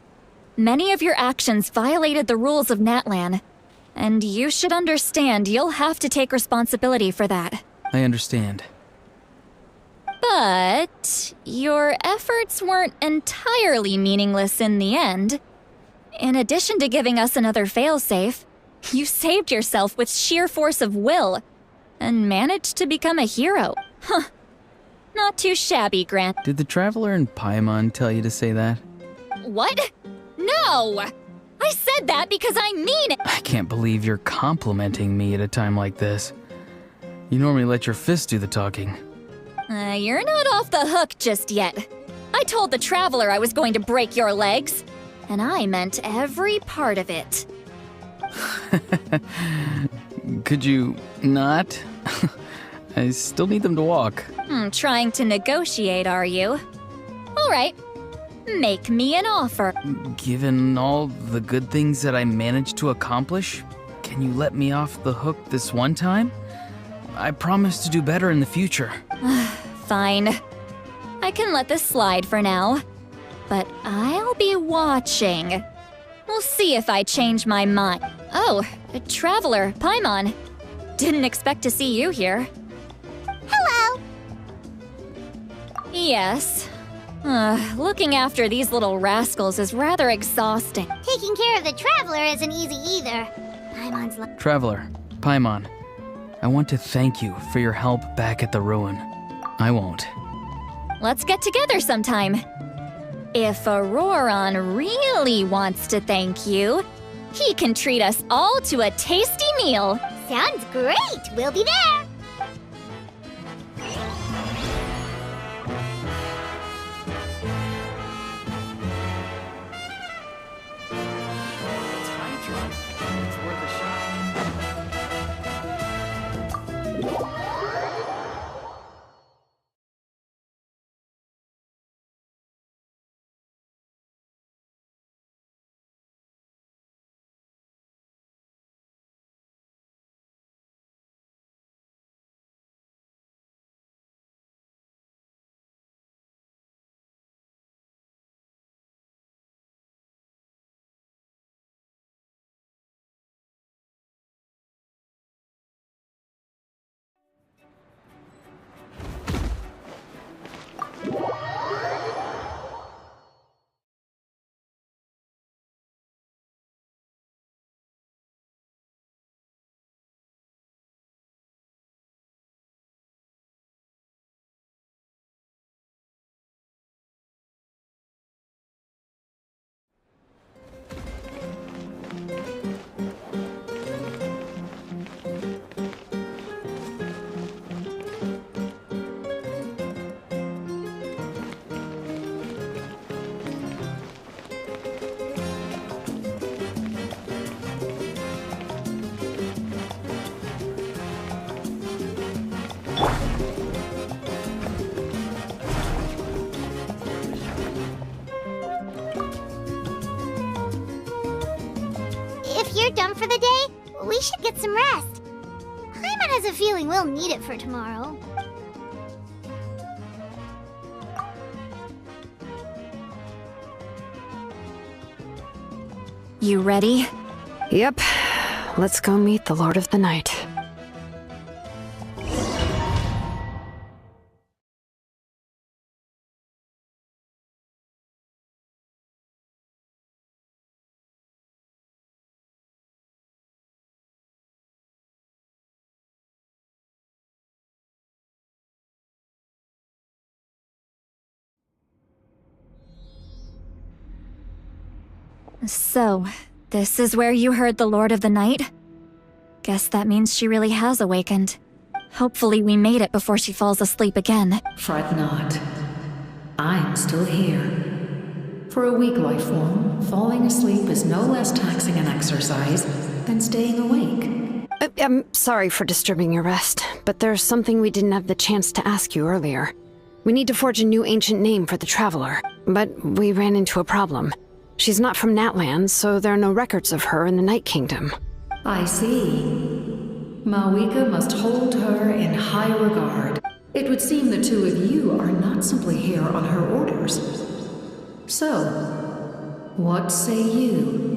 Many of your actions violated the rules of Natlan, and you should understand you'll have to take responsibility for that. I understand. But your efforts weren't entirely meaningless in the end. In addition to giving us another failsafe, you saved yourself with sheer force of will and managed to become a hero. Huh. Not too shabby, Grant. Did the Traveler and Paimon tell you to say that? What? No! I said that because I mean it! I can't believe you're complimenting me at a time like this. You normally let your fist do the talking. You're not off the hook just yet. I told the Traveler I was going to break your legs, and I meant every part of it. Could you not? I still need them to walk. Trying to negotiate, are you? All right. Make me an offer. Given all the good things that I managed to accomplish, can you let me off the hook this one time? I promise to do better in the future. Fine. I can let this slide for now. But I'll be watching. We'll see if I change my mind. Oh, Traveler, Paimon. Didn't expect to see you here. Hello! Yes. Looking after these little rascals is rather exhausting. Taking care of the Traveler isn't easy either. Paimon's Traveler, Paimon, I want to thank you for your help back at the ruin. I won't. Let's get together sometime. If Auron really wants to thank you, he can treat us all to a tasty meal. Sounds great! We'll be there! If you're done for the day, we should get some rest. Paimon has a feeling we'll need it for tomorrow. You ready? Yep. Let's go meet the Lord of the Night. So, this is where you heard the Lord of the Night? Guess that means she really has awakened. Hopefully we made it before she falls asleep again. Fret not. I'm still here. For a weak life form, falling asleep is no less taxing an exercise than staying awake. I'm sorry for disturbing your rest, but there's something we didn't have the chance to ask you earlier. We need to forge a new ancient name for the Traveler, but we ran into a problem. She's not from Natlan, so there are no records of her in the Night Kingdom. I see. miHoYo must hold her in high regard. It would seem the two of you are not simply here on her orders. So, what say you?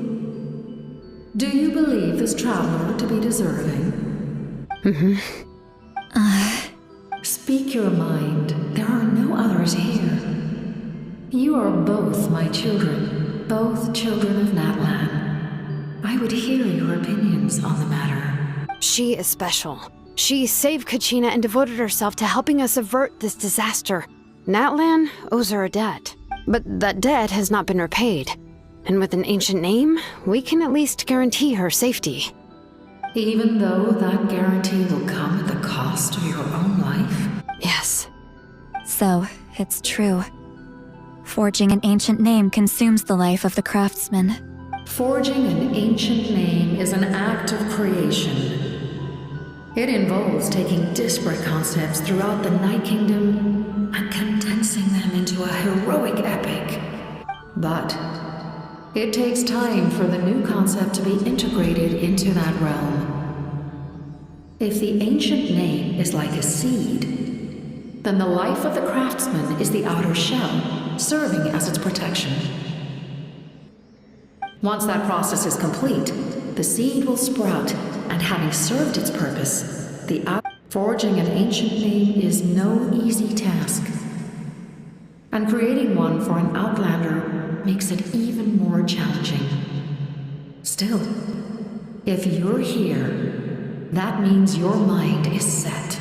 Do you believe this traveler to be deserving? Speak your mind. There are no others here. You are both my children, both children of Natlan. I would hear your opinions on the matter. She is special. She saved Kachina and devoted herself to helping us avert this disaster. Natlan owes her a debt, but that debt has not been repaid. And with an ancient name, we can at least guarantee her safety. Even though that guarantee will come at the cost of your own life? Yes. So, it's true. Forging an ancient name consumes the life of the craftsman. Forging an ancient name is an act of creation. It involves taking disparate concepts throughout the Night Kingdom and condensing them into a heroic epic. But it takes time for the new concept to be integrated into that realm. If the ancient name is like a seed, then the life of the craftsman is the outer shell, serving as its protection. Once that process is complete, the seed will sprout, and having served its purpose, forging an ancient name is no easy task. And creating one for an outlander makes it even more challenging. Still, if you're here, that means your mind is set.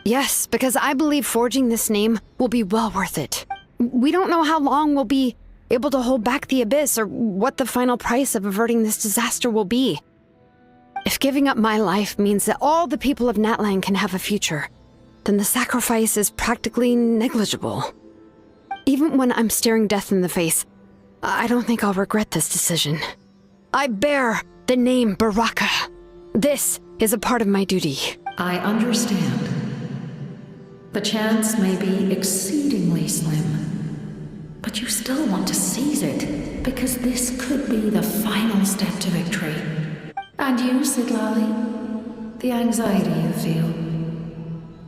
Yes, because I believe forging this name will be well worth it. We don't know how long we'll be able to hold back the Abyss or what the final price of averting this disaster will be. If giving up my life means that all the people of Natlan can have a future, then the sacrifice is practically negligible. Even when I'm staring death in the face, I don't think I'll regret this decision. I bear the name Baraka. This is a part of my duty. I understand. The chance may be exceedingly slim, but you still want to seize it, because this could be the final step to victory. And you, Sidlali, the anxiety you feel,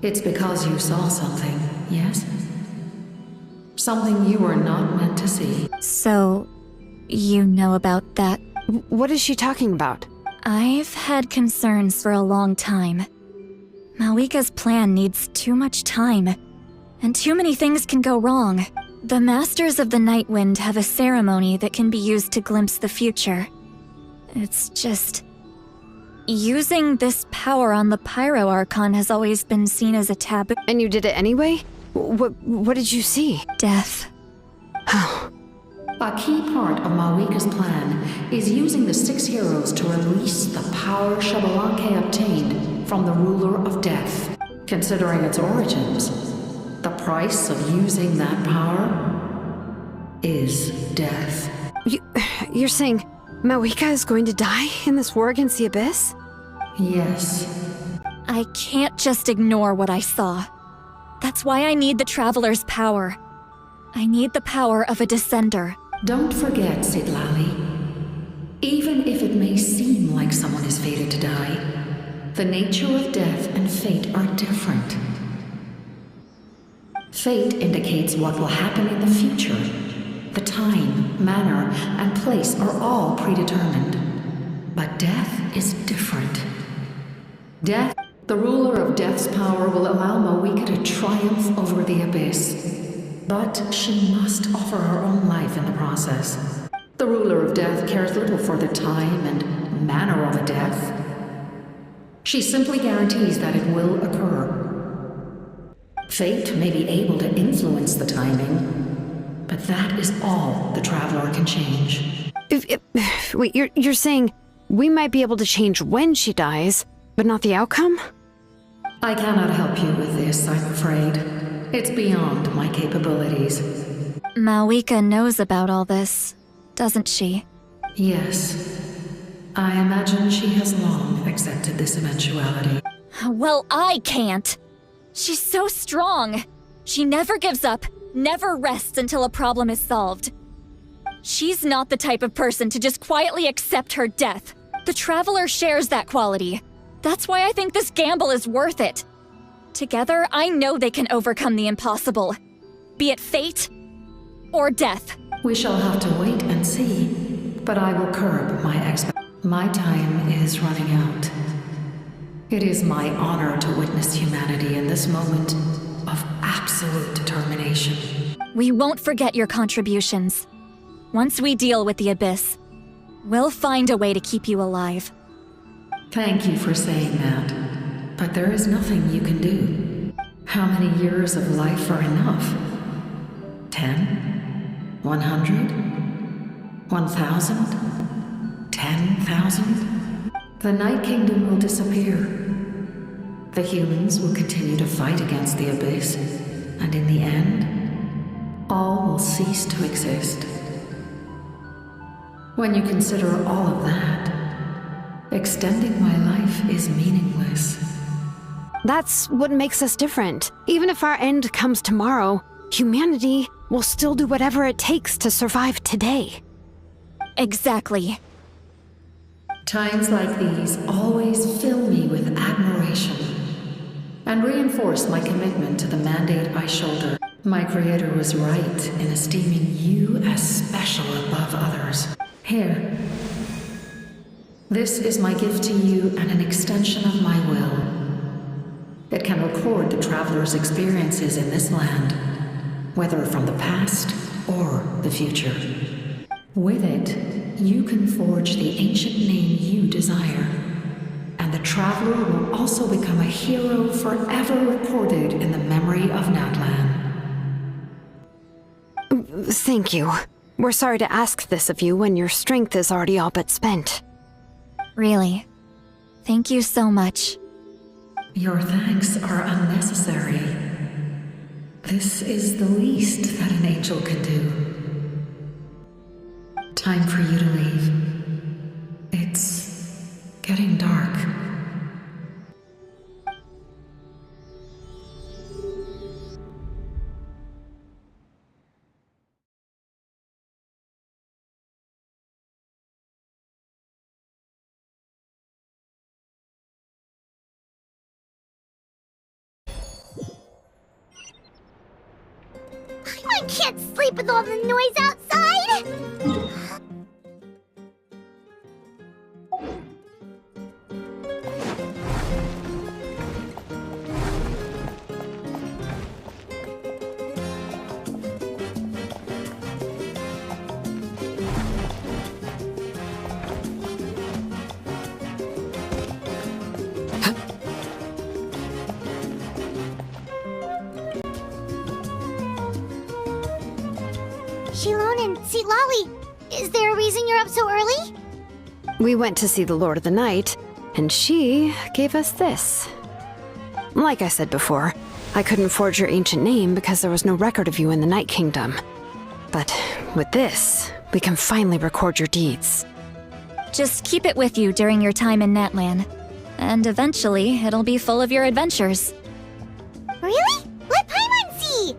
it's because you saw something, yes? Something you were not meant to see. So, you know about that? What is she talking about? I've had concerns for a long time. miHoYo's plan needs too much time, and too many things can go wrong. The Masters of the Nightwind have a ceremony that can be used to glimpse the future. It's just... using this power on the Pyro Archon has always been seen as a taboo. And you did it anyway? What did you see? Death. Oh. A key part of miHoYo's plan is using the 6 heroes to release the power Xbalanque obtained from the Ruler of Death. Considering its origins, the price of using that power is death. You're saying miHoYo is going to die in this war against the Abyss? Yes. I can't just ignore what I saw. That's why I need the Traveler's power. I need the power of a Descender. Don't forget, Sidlali. Even if it may seem like someone is fated to die, the nature of death and fate are different. Fate indicates what will happen in the future. The time, manner, and place are all predetermined. But death is different. Death, the ruler of death's power, will allow miHoYo to triumph over the Abyss. But she must offer her own life in the process. The ruler of death cares little for the time and manner of a death. She simply guarantees that it will occur. Fate may be able to influence the timing, but That is all the Traveler can change. Wait, you're saying we might be able to change when she dies, but not the outcome? I cannot help you with this, I'm afraid. It's beyond my capabilities. Malwika knows about all this, doesn't she? Yes. I imagine she has long accepted this eventuality. Well, I can't. She's so strong. She never gives up, never rests until a problem is solved. She's not the type of person to just quietly accept her death. The Traveler shares that quality. That's why I think this gamble is worth it. Together, I know they can overcome the impossible. Be it fate or death. We shall have to wait and see, but I will curb my My time is running out. It is my honor to witness humanity in this moment of absolute determination. We won't forget your contributions. Once we deal with the Abyss, we'll find a way to keep you alive. Thank you for saying that, but there is nothing you can do. How many years of life are enough? 10? 100? 1,000? 10,000? The Night Kingdom will disappear. The humans will continue to fight against the Abyss, and in the end, all will cease to exist. When you consider all of that, extending my life is meaningless. That's what makes us different. Even if our end comes tomorrow, humanity will still do whatever it takes to survive today. Exactly. Times like these always fill me with admiration and reinforce my commitment to the mandate I shoulder. My creator was right in esteeming you as special above others. Here. This is my gift to you and an extension of my will. It can record the Traveler's experiences in this land, whether from the past or the future. With it, you can forge the ancient name you desire, and the Traveler will also become a hero forever recorded in the memory of Natlan. Thank you. We're sorry to ask this of you when your strength is already all but spent. Really. Thank you so much. Your thanks are unnecessary. This is the least that an angel can do. Time for you to leave. It's getting dark. I can't sleep with all the noise outside! Shilon and Sitlali, is there a reason you're up so early? We went to see the Lord of the Night, and she gave us this. Like I said before, I couldn't forge your ancient name because there was no record of you in the Night Kingdom. But with this, we can finally record your deeds. Just keep it with you during your time in Natlan, and eventually it'll be full of your adventures. Really? Let Paimon see!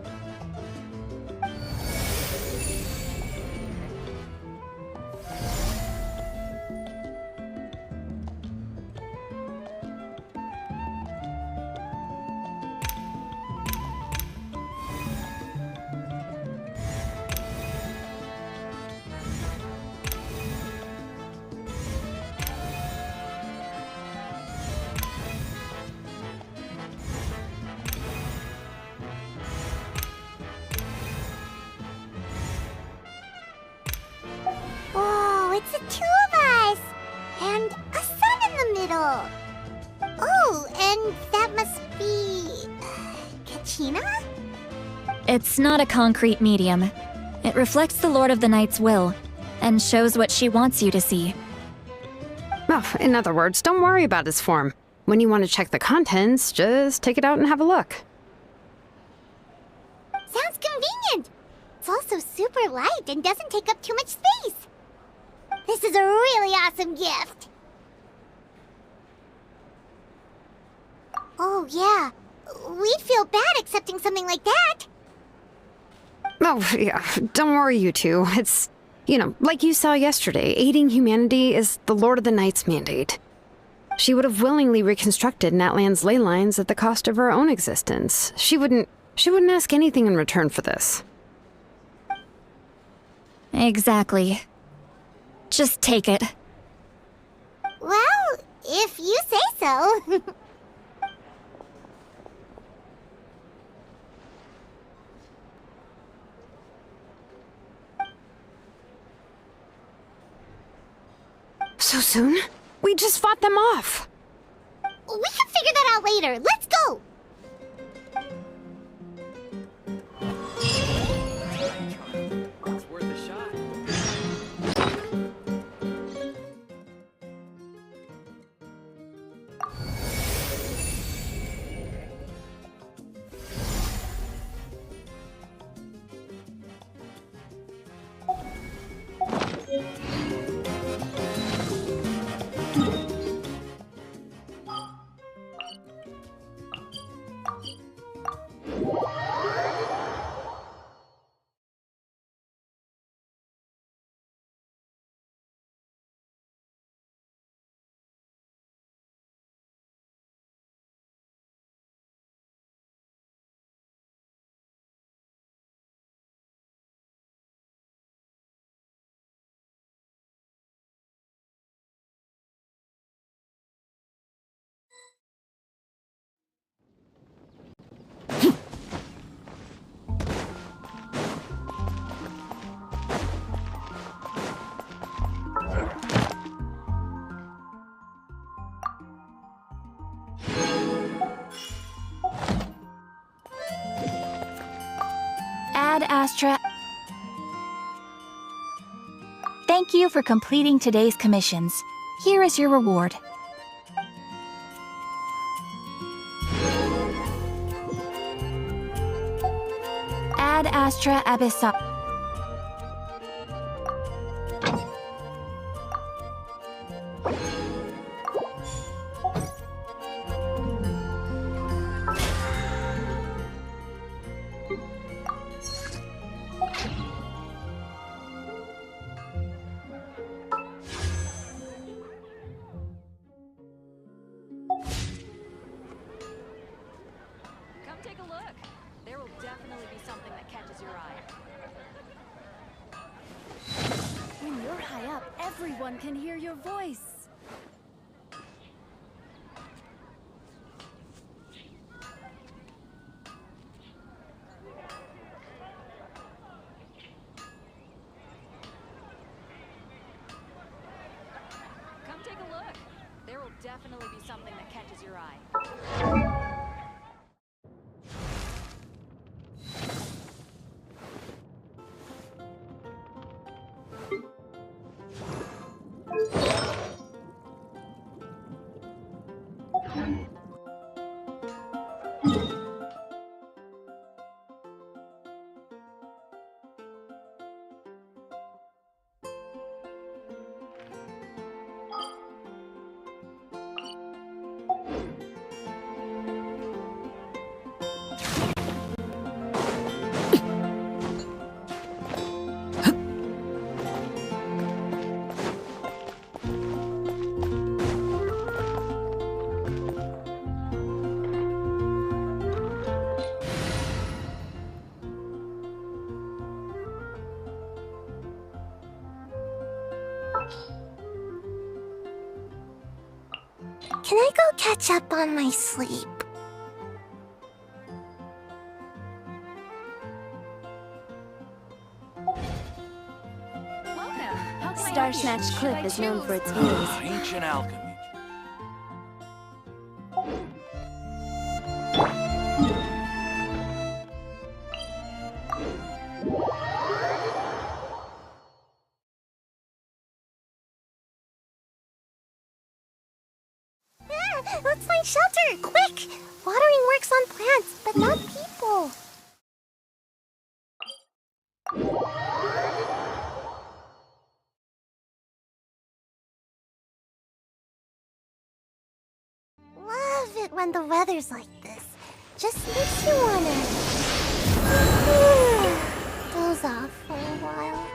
Whoa, it's the two of us! And a sun in the middle! Oh, and that must be... Kachina? It's not a concrete medium. It reflects the Lord of the Night's will, and shows what she wants you to see. Well, in other words, don't worry about his form. When you want to check the contents, just take it out and have a look. Sounds convenient. It's also super light and doesn't take up too much space. This is a really awesome gift. Oh, yeah. We'd feel bad accepting something like that. Oh, yeah, don't worry, you two. It's, like you saw yesterday, aiding humanity is the Lord of the Night's mandate. She would have willingly reconstructed Natlan's ley lines at the cost of her own existence. She wouldn't ask anything in return for this. Exactly. Just take it. Well, if you say so. So soon? We just fought them off. We can figure that out later. Let's go! It's worth a shot. Ad Astra. Thank you for completing today's commissions. Here is your reward. Ad Astra Abyssa. Everyone can hear your voice. Come take a look. There will definitely be something that catches your eye. Can I go catch up on my sleep? Star Snatch Cliff is known for its views. Ancient alchemy. Let's find shelter, quick! Watering works on plants, but not people. Love it when the weather's like this. Just makes you wanna doze off for a while.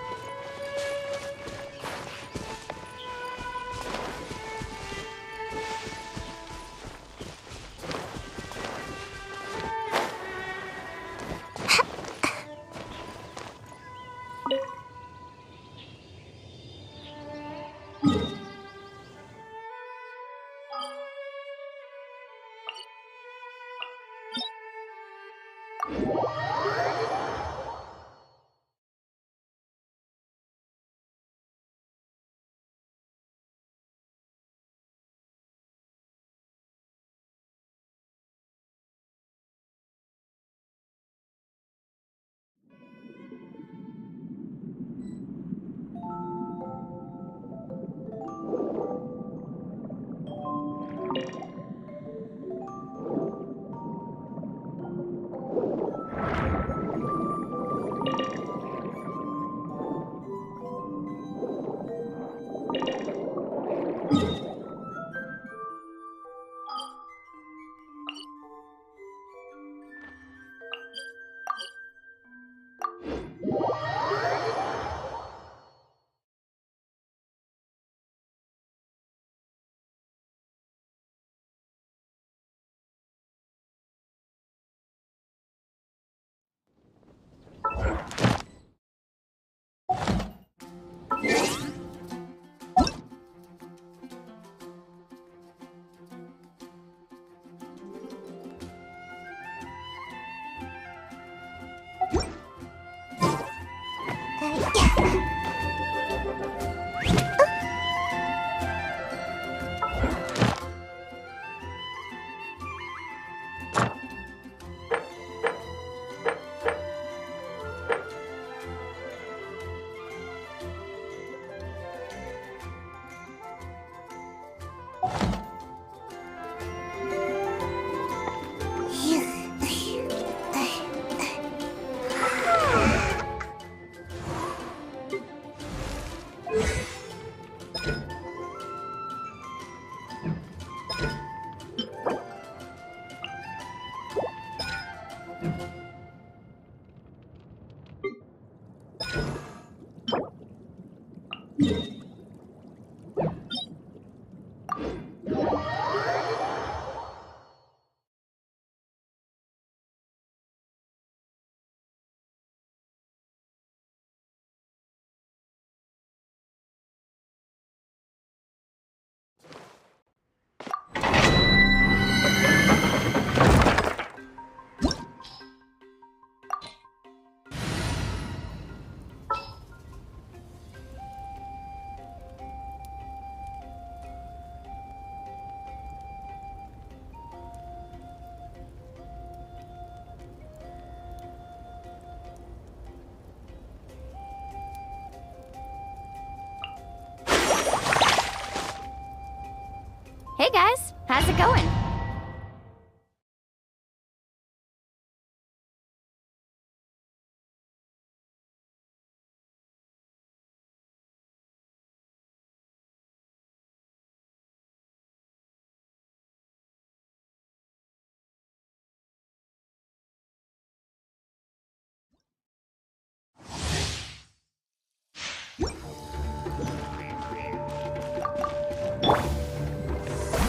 Hey guys, how's it going?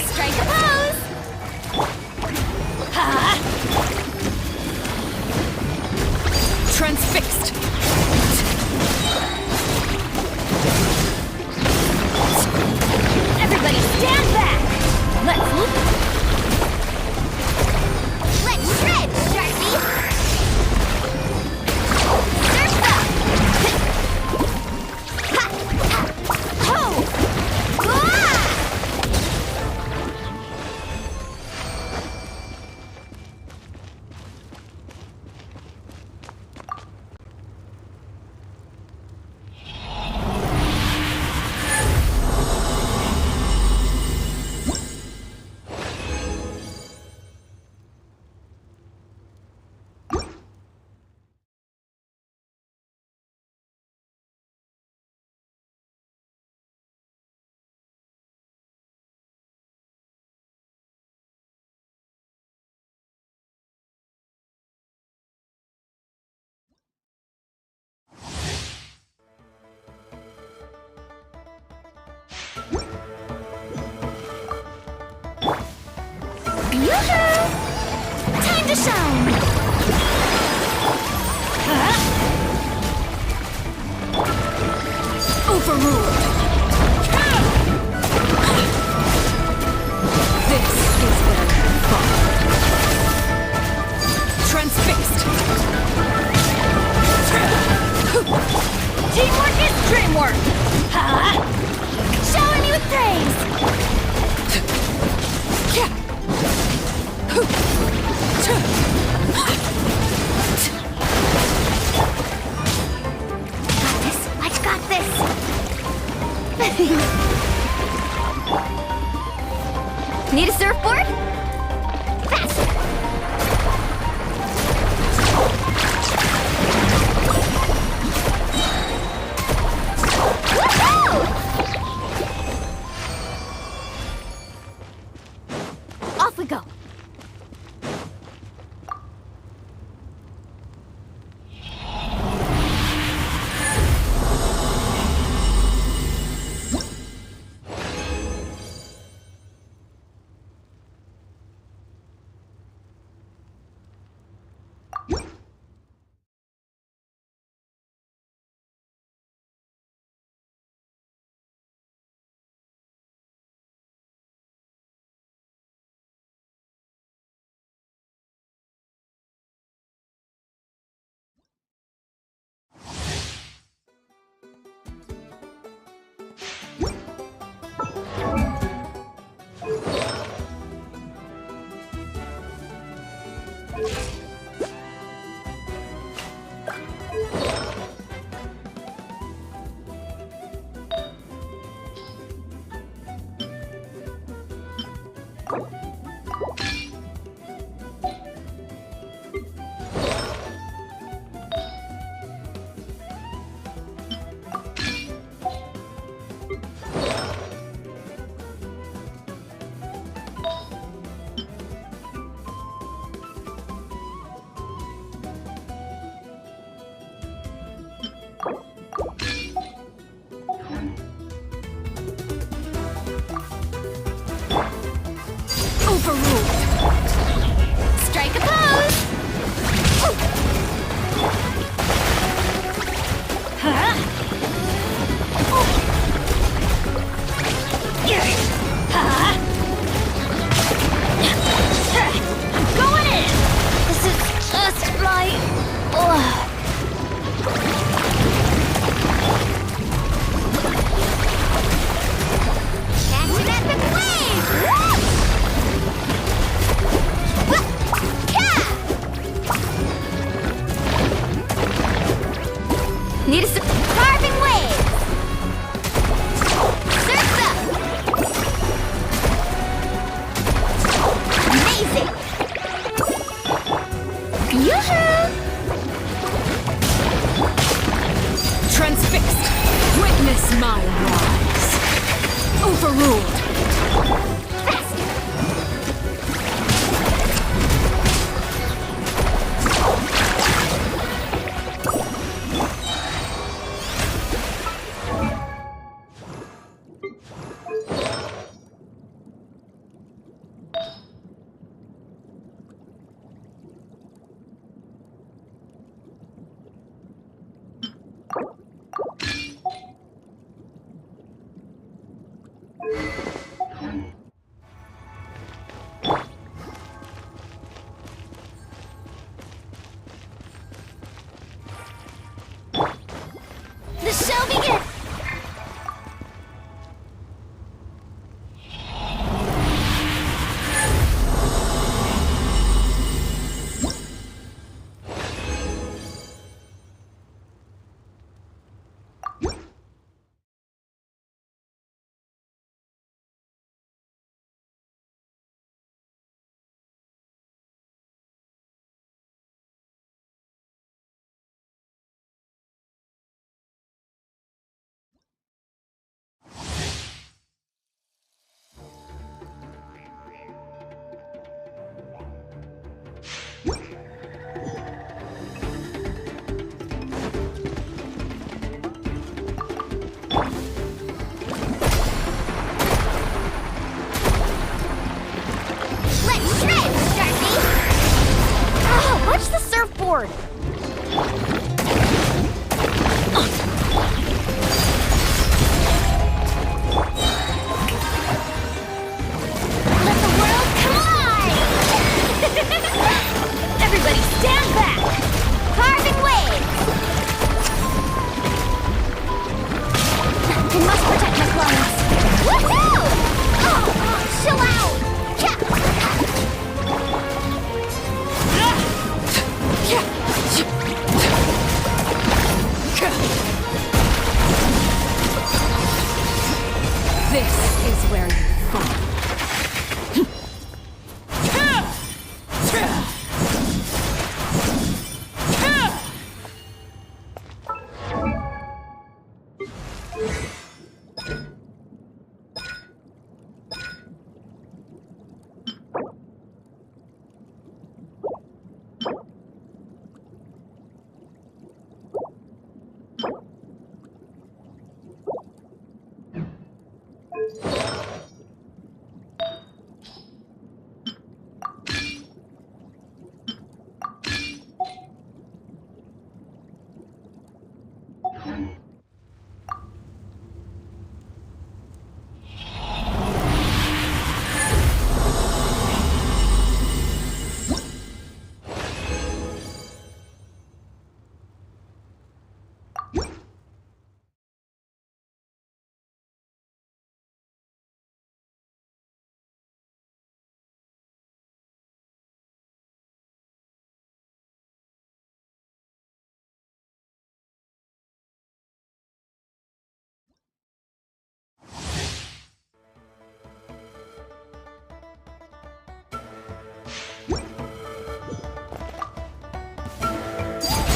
Strike a pose! Ha! Transfixed! Everybody stand back! Let's shred, Sharpie! Surf up! Ha! Ho! Ah! to shine! Overruled! This is where you fall. Transfixed! Teamwork is dreamwork! Shower me with praise! I got this! Need a surfboard? Faster! Woohoo! Off we go. Overruled! Strike a pose! Huh? Huh? I'm going in! This is just my... Catch an epic wave! Need a carving wave! Surf's up! Amazing! Yoo-hoo! Transfixed! Witness my rise! Overruled!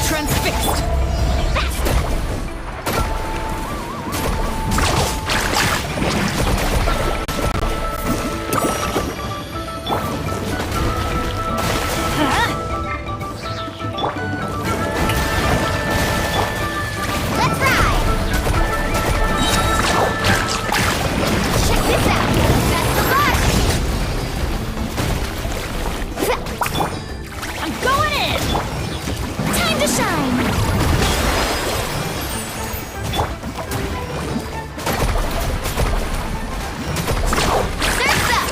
Transfixed! Let's ride! Check this out! That's the rush! I'm going in! Time to shine! Surf's up!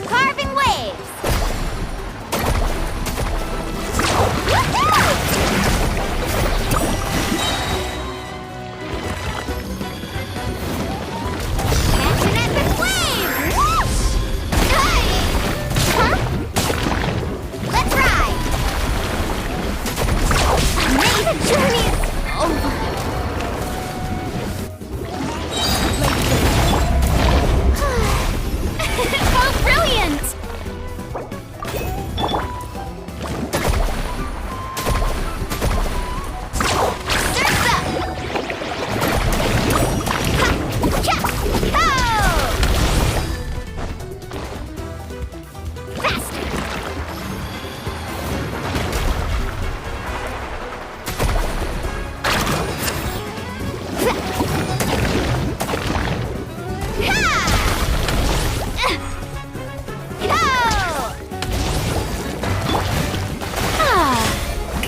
Carving waves! Catch an epic wave! Whoosh! Hey! Huh? Let's ride! Maybe the journey is over. Oh, brilliant! Surf's up! Ha! Cha! Ho! Faster!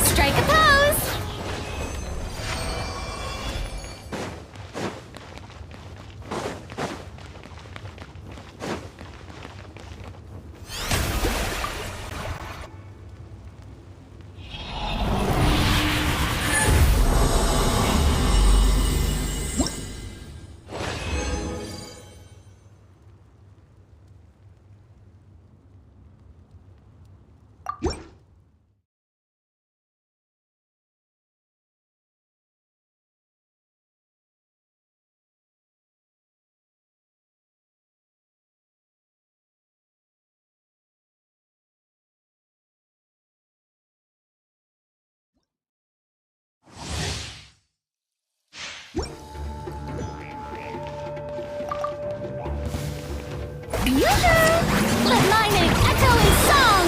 Strike a pose! Yoo-hoo! Let my name echo in song!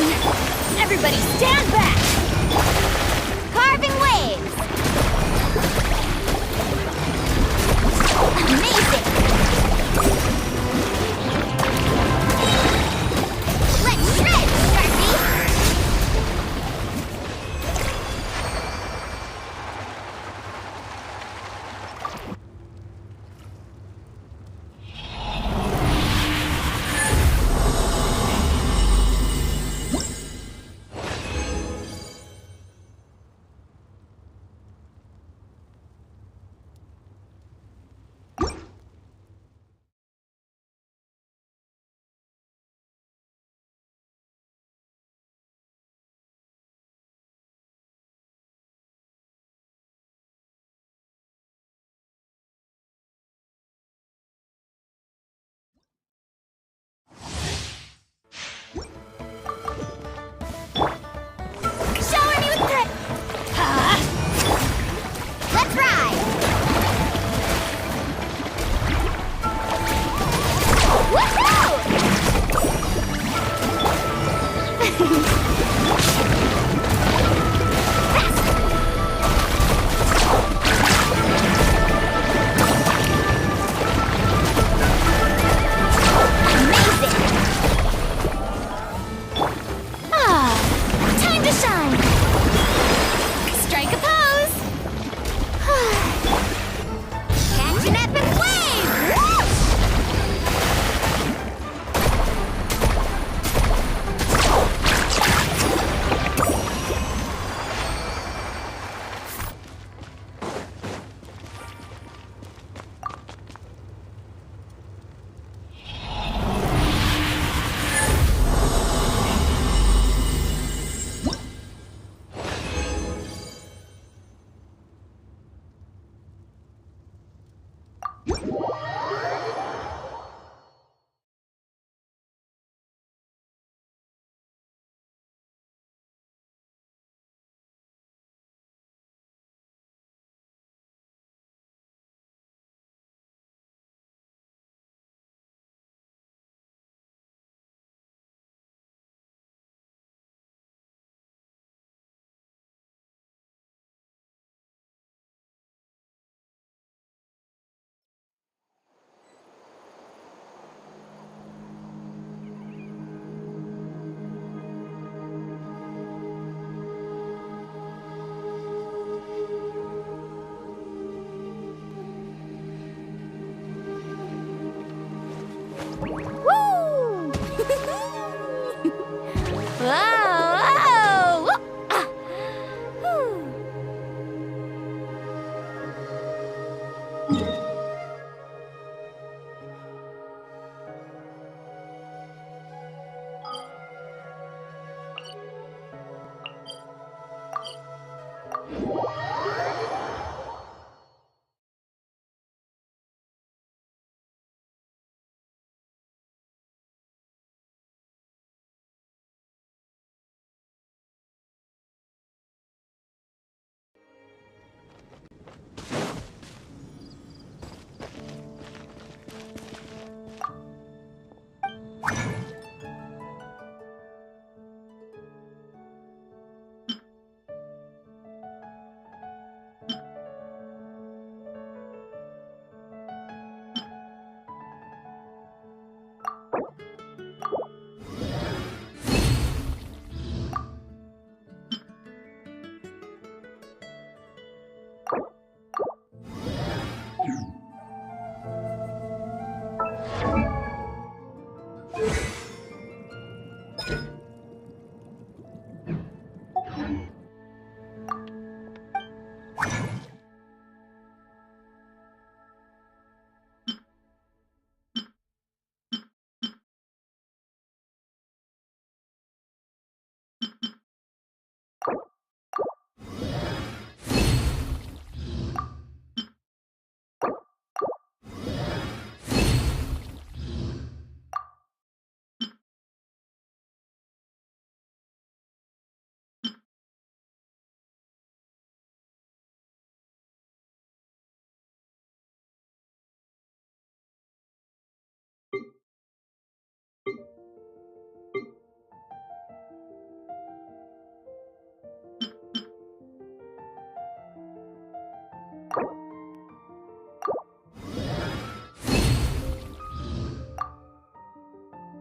Everybody stand back! Carving waves! Amazing! Let's shred, Sharpie! Woo! Whoa! Ah! Whew.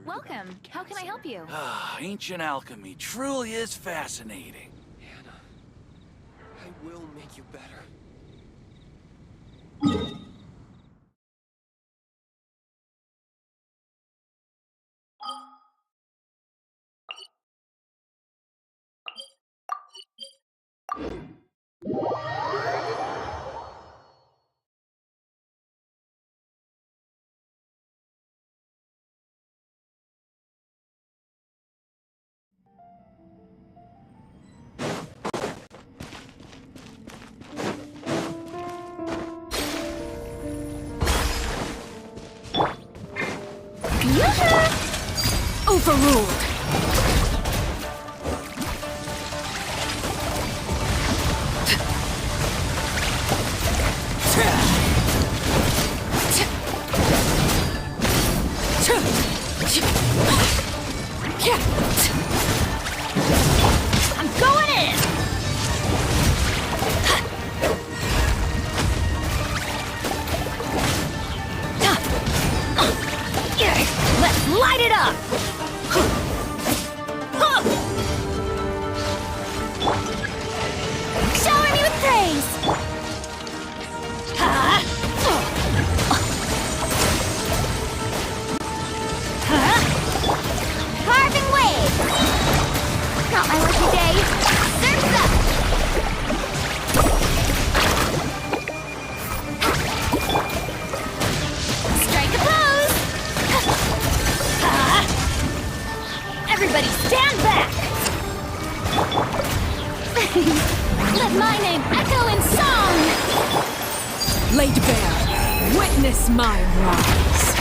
Welcome. How can I help you? Ancient alchemy truly is fascinating. Hannah, I will make you better. Overruled! I'm going in! Let's light it up! Let my name echo in song! Laid bare, witness my rise.